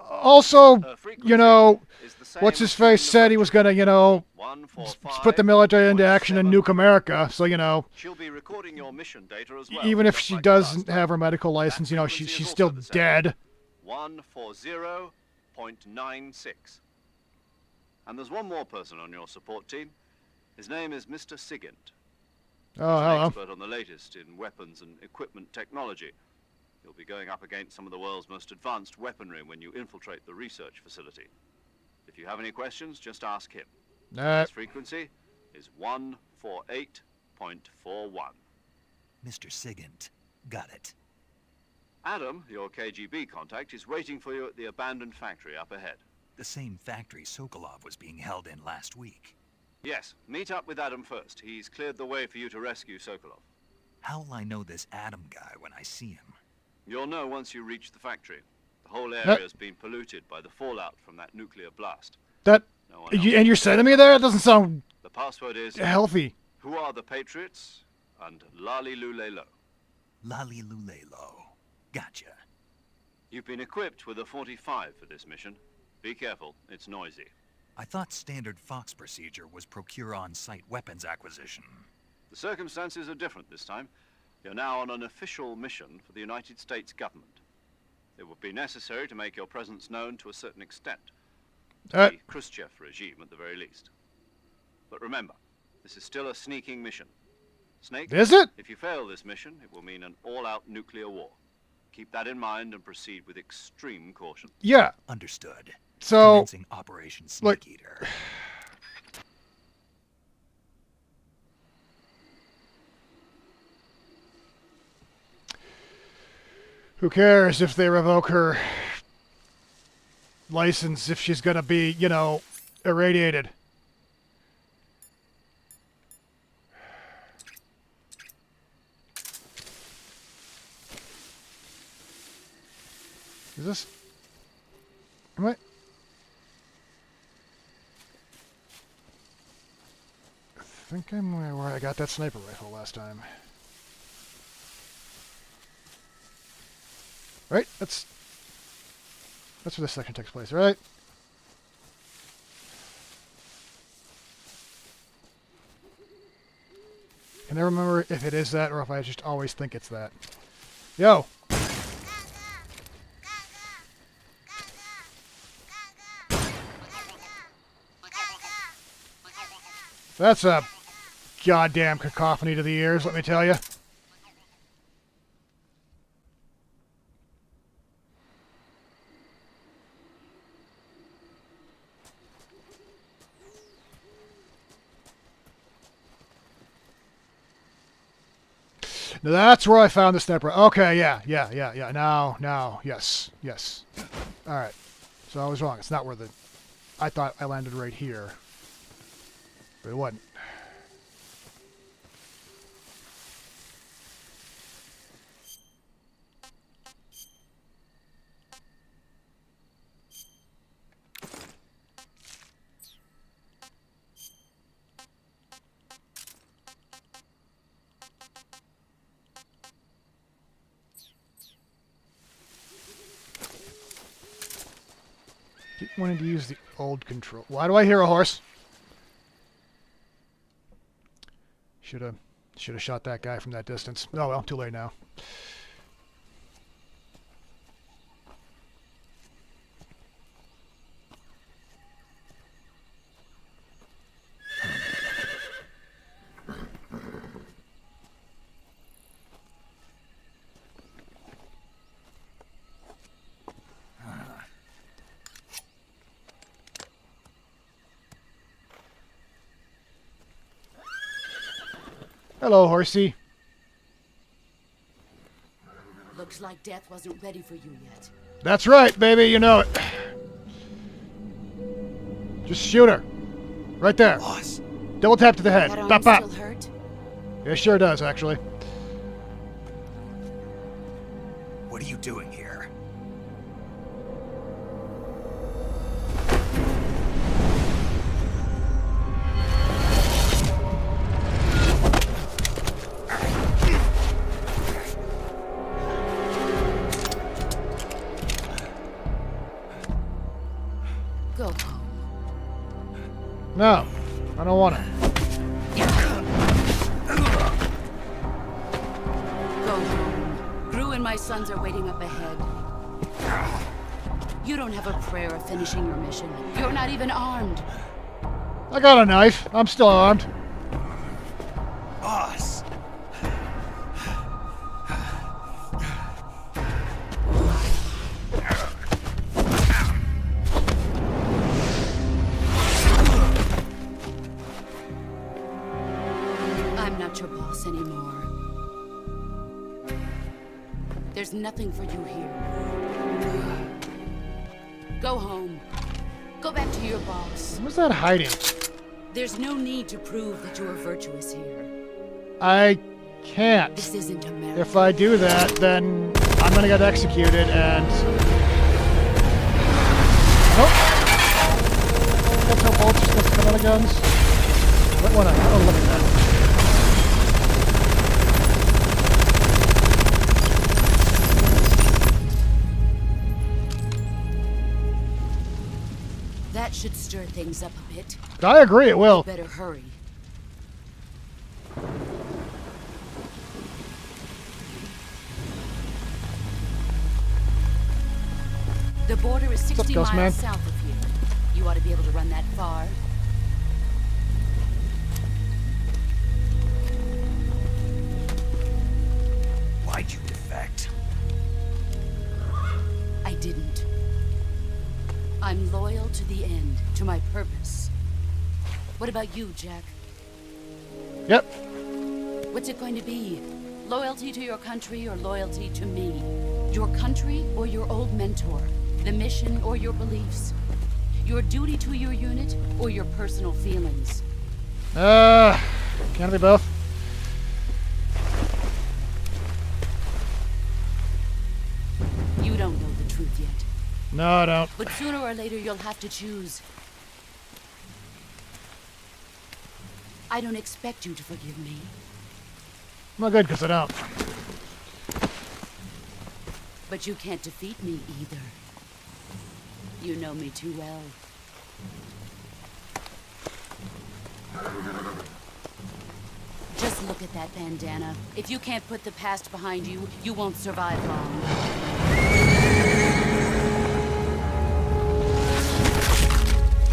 Also, frequency you know, is the same what's his as face in the said he was gonna, you know, 145. put the military into action and nuke America. So, you know, She'll be recording your mission data as well. even if just she like doesn't have her medical license, you know, frequency is she's also still the same. dead. 140.96. And there's one more person on your support team. His name is Mr. Sigint. Oh, He's an hello. expert on the latest in weapons and equipment technology. You'll be going up against some of the world's most advanced weaponry when you infiltrate the research facility. If you have any questions, just ask him. His frequency is 148.41. Mr. Sigint. Got it. Adam, your KGB contact, is waiting for you at the abandoned factory up ahead. The same factory Sokolov was being held in last week. Yes, meet up with Adam first. He's cleared the way for you to rescue Sokolov. How'll I know this Adam guy when I see him? You'll know once you reach the factory. The whole area's been polluted by the fallout from that nuclear blast. That, No one else and you're sending me there? It doesn't sound The password is healthy. Who are the Patriots? And Lali Lulelo. Lali Lulelo. Gotcha. You've been equipped with a 45 for this mission. Be careful, it's noisy. I thought standard Fox procedure was procure on-site weapons acquisition. The circumstances are different this time. You're now on an official mission for the United States government. It would be necessary to make your presence known to a certain extent. The Khrushchev regime, at the very least. But remember, this is still a sneaking mission. Snake? Is it? If you fail this mission, it will mean an all-out nuclear war. Keep that in mind and proceed with extreme caution. Yeah. Understood. So, Commencing Operation Snake Eater. Who cares if they revoke her license if she's gonna be, you know, irradiated? Is this? Am I? I think I'm where I got that sniper rifle last time. Right? That's where this section takes place, right? I never remember if it is that or if I just always think it's that. Yo! That's a goddamn cacophony to the ears, let me tell you. Now that's where I found the sniper. Okay, yeah. Now, yes. Alright. So I was wrong. It's not where the... I thought I landed right here. But it wasn't. Keep wanting to use the old control. Why do I hear a horse? Should have shot that guy from that distance. Oh well, too late now. Hello, horsey. Looks like death wasn't ready for you yet. That's right, baby. You know it. Just shoot her. Right there. Boss. Double tap to the head. That arm Bop, bop. still hurt? It sure does, actually. What are you doing here? Go home. No, I don't want to. Go home. Gru and my sons are waiting up ahead. You don't have a prayer of finishing your mission. You're not even armed. I got a knife. I'm still armed. Boss. I'm not your boss anymore. There's nothing for you here. Go home. Go back to your boss. What's that hiding? There's no need to prove that you are virtuous here. I can't. This isn't America. If I do that, then I'm gonna get executed and... Nope. That's how bolts are supposed to come out of guns. What one? Oh, look at that. That should stir things up a bit. I agree, it will. You better hurry. The border is 60 Ghost miles Man? south of here. You ought to be able to run that far. Why'd you defect? I didn't. I'm loyal to the end, to my purpose. What about you, Jack? Yep. What's it going to be? Loyalty to your country or loyalty to me? Your country or your old mentor? The mission or your beliefs? Your duty to your unit or your personal feelings? Can't be both. You don't know the truth yet. No, I don't. But sooner or later you'll have to choose. I don't expect you to forgive me. Not good, because I don't. But you can't defeat me either. You know me too well. Just Look at that bandana. If you can't put the past behind you, you won't survive long.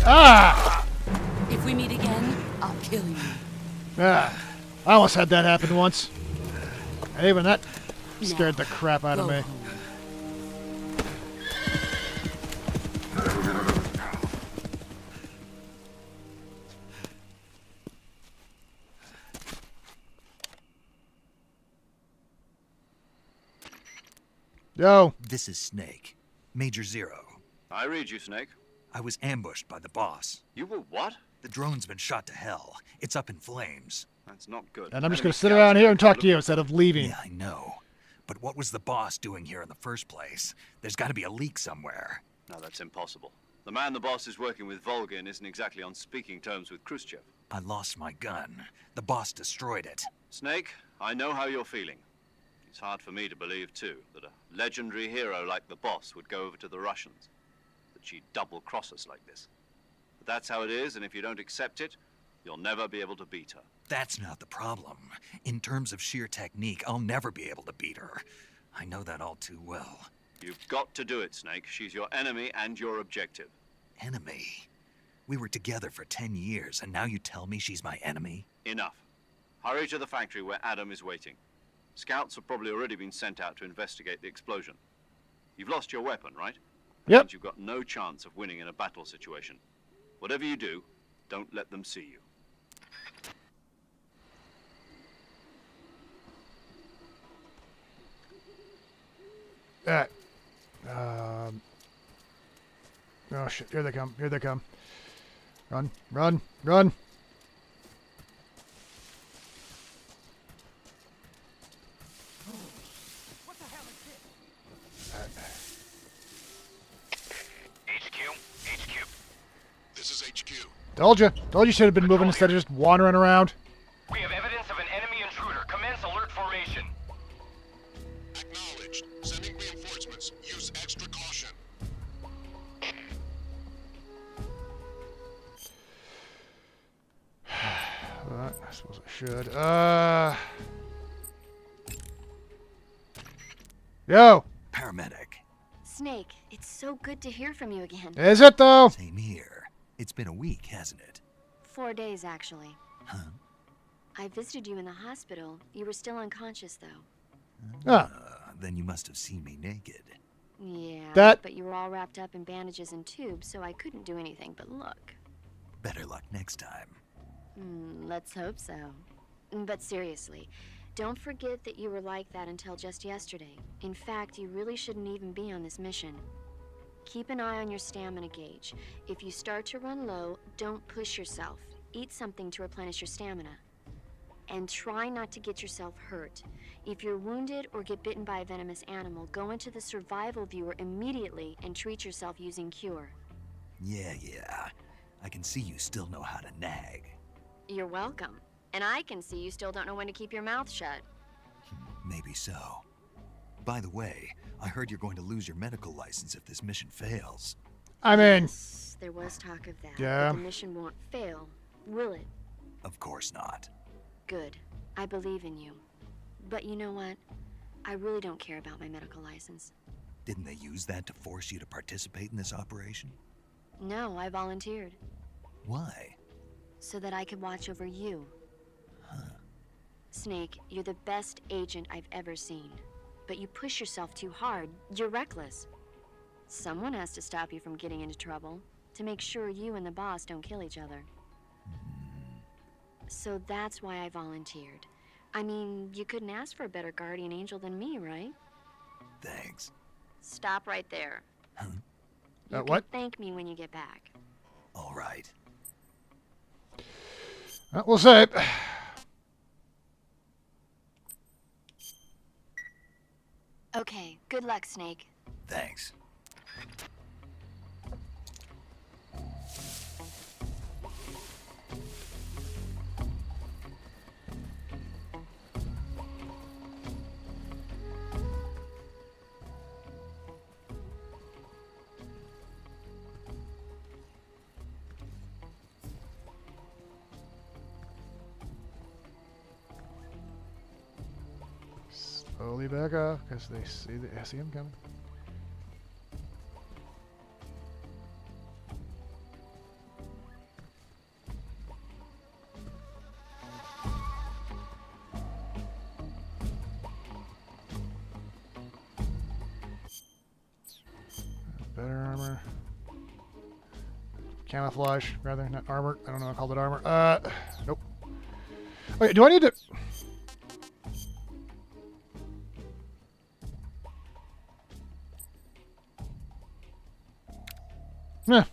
Ah! If we meet again, I'll kill you. Ah. I almost had that happen once. And even that scared the crap out of me. Yo. This is Snake. Major Zero. I read you, Snake. I was ambushed by the boss. You were what? The drone's been shot to hell. It's up in flames. That's not good. And I'm just going to sit around here and talk to you instead of leaving. Yeah, I know. But what was the boss doing here in the first place? There's got to be a leak somewhere. No, that's impossible. The man the boss is working with, Volgin, isn't exactly on speaking terms with Khrushchev. I lost my gun. The boss destroyed it. Snake, I know how you're feeling. It's hard for me to believe, too, that a legendary hero like the boss would go over to the Russians. That she'd double-cross us like this. But that's how it is, and if you don't accept it, you'll never be able to beat her. That's not the problem. In terms of sheer technique, I'll never be able to beat her. I know that all too well. You've got to do it, Snake. She's your enemy and your objective. Enemy? We were together for 10 years, and now you tell me she's my enemy? Enough. Hurry to the factory where Adam is waiting. Scouts have probably already been sent out to investigate the explosion. You've lost your weapon, right? That Yep. means you've got no chance of winning in a battle situation. Whatever you do, don't let them see you. Alright. Oh shit, here they come, here they come. Run, run, run! Told you should have been moving instead of just wandering around. We have evidence of an enemy intruder. Commence alert formation. Acknowledged. Sending reinforcements. Use extra caution. I suppose I should. Yo! Paramedic. Snake, it's so good to hear from you again. Is it though? Same here. It's been a week, hasn't it? 4 days, actually. Huh? I visited you in the hospital. You were still unconscious, though. Then you must have seen me naked. Yeah, but you were all wrapped up in bandages and tubes, so I couldn't do anything but look. Better luck next time. Let's hope so. But seriously, don't forget that you were like that until just yesterday. In fact, you really shouldn't even be on this mission. Keep an eye on your stamina gauge. If you start to run low, don't push yourself. Eat something to replenish your stamina. And try not to get yourself hurt. If you're wounded or get bitten by a venomous animal, go into the survival viewer immediately and treat yourself using Cure. Yeah. I can see you still know how to nag. You're welcome. And I can see you still don't know when to keep your mouth shut. Maybe so. By the way, I heard you're going to lose your medical license if this mission fails. I mean... Yes, there was talk of that. Yeah. But the mission won't fail, will it? Of course not. Good. I believe in you. But you know what? I really don't care about my medical license. Didn't they use that to force you to participate in this operation? No, I volunteered. Why? So that I could watch over you. Huh. Snake, you're the best agent I've ever seen. But you push yourself too hard. You're reckless. Someone has to stop you from getting into trouble, to make sure you and the boss don't kill each other. So that's why I volunteered. I mean, you couldn't ask for a better guardian angel than me, right? Thanks. Stop right there. Huh? You what? can thank me when you get back. All right. We'll see. Okay, good luck, Snake. Thanks. slowly back off because they see him coming. Better armor. Camouflage, rather, not armor. I don't know, I called it armor. Nope. Wait, do I need to... Nah.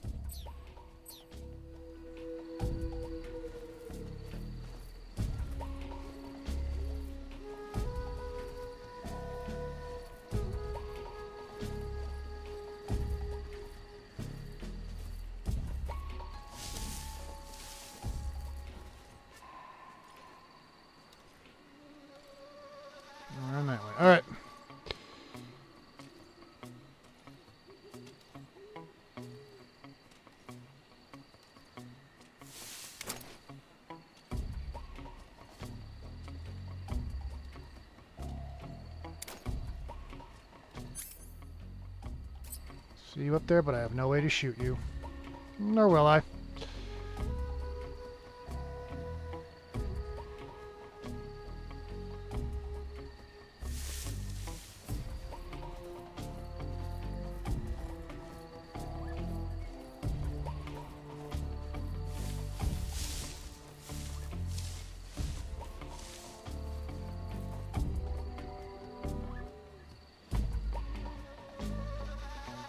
Run that way. All right. See you up there, but I have no way to shoot you. Nor will I.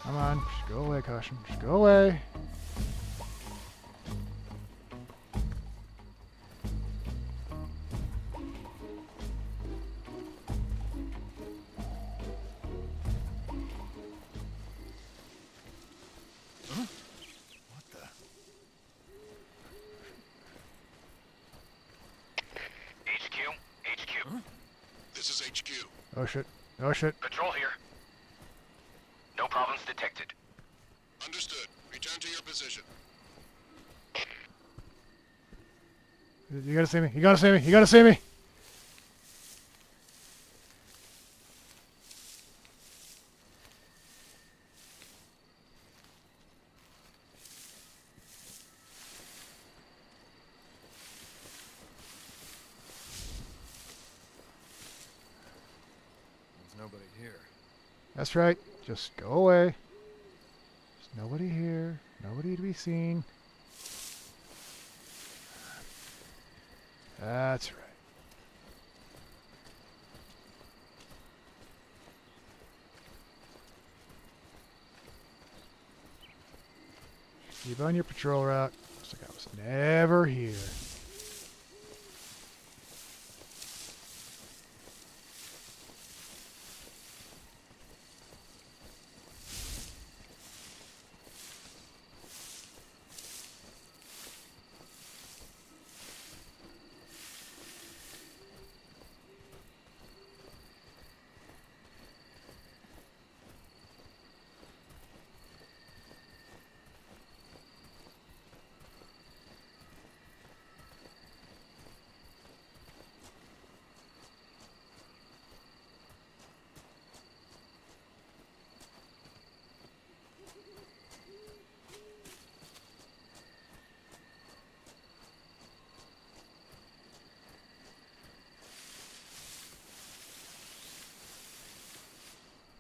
Come on, just go away, caution. Just go away. This is HQ. Oh shit. Oh shit. Patrol here. No problems detected. Understood. Return to your position. You gotta see me. You gotta see me. You gotta see me. There's nobody here. That's right. Just go away. There's nobody here. Nobody to be seen. That's right. Keep on your patrol route. Looks like I was never here.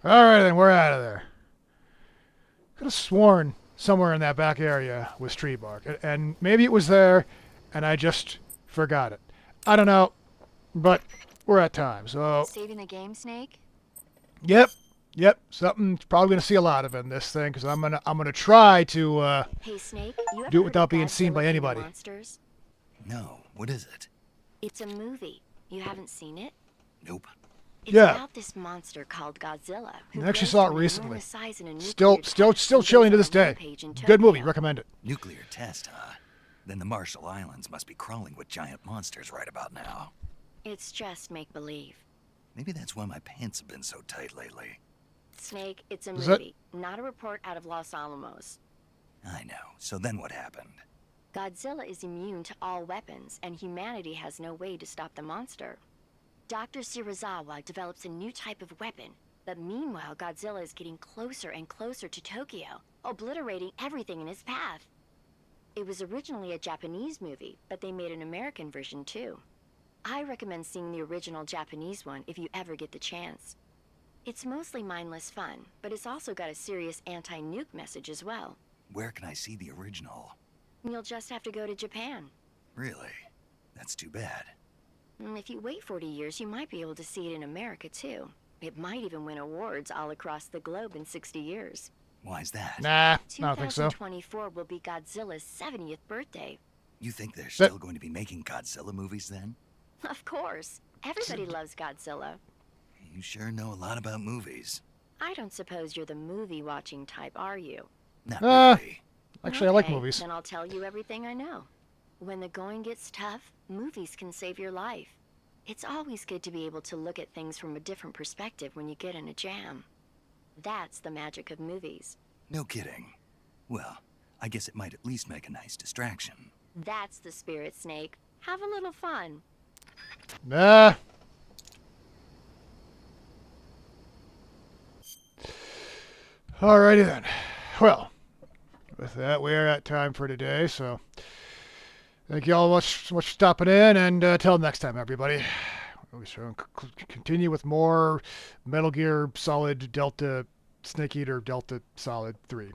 Alright then, we're out of there. Could have sworn somewhere in that back area was tree bark. And maybe it was there, and I just forgot it. I don't know, but we're at time, so... Saving the game, Snake? Yep, something probably going to see a lot of in this thing, because I'm gonna try to Hey, Snake, you ever do it heard without of being seen Godzilla by King of anybody. Monsters? No, what is it? It's a movie. You haven't seen it? Nope. It's Yeah. about this monster called Godzilla. Who I actually grows saw to it an recently. enormous size in a Still nuclear test and chilling to goes this on a day. rampage in Good movie, Tokyo. recommend it. Nuclear test, huh? Then the Marshall Islands must be crawling with giant monsters right about now. It's just make-believe. Maybe that's why my pants have been so tight lately. Snake, it's a Is that- movie, not a report out of Los Alamos. I know. So then what happened? Godzilla is immune to all weapons, and humanity has no way to stop the monster. Dr. Shirazawa develops a new type of weapon, but meanwhile Godzilla is getting closer and closer to Tokyo, obliterating everything in his path. It was originally a Japanese movie, but they made an American version too. I recommend seeing the original Japanese one if you ever get the chance. It's mostly mindless fun, but it's also got a serious anti-nuke message as well. Where can I see the original? You'll just have to go to Japan. Really? That's too bad. If you wait 40 years, you might be able to see it in America too. It might even win awards all across the globe in 60 years. Why's that? Nah, I don't think so. 2024 will be Godzilla's 70th birthday. You think they're still going to be making Godzilla movies then? Of course. Everybody loves Godzilla. You sure know a lot about movies. I don't suppose you're the movie-watching type, are you? Not really. Actually, I like movies. Then I'll tell you everything I know. When the going gets tough, movies can save your life. It's always good to be able to look at things from a different perspective when you get in a jam. That's the magic of movies. No kidding. Well, I guess it might at least make a nice distraction. That's the spirit, Snake. Have a little fun. Nah. Alrighty then. Well, with that, we are at time for today, so thank you all so much for stopping in, and till next time, everybody. We shall continue with more Metal Gear Solid Delta Snake Eater Delta Solid 3.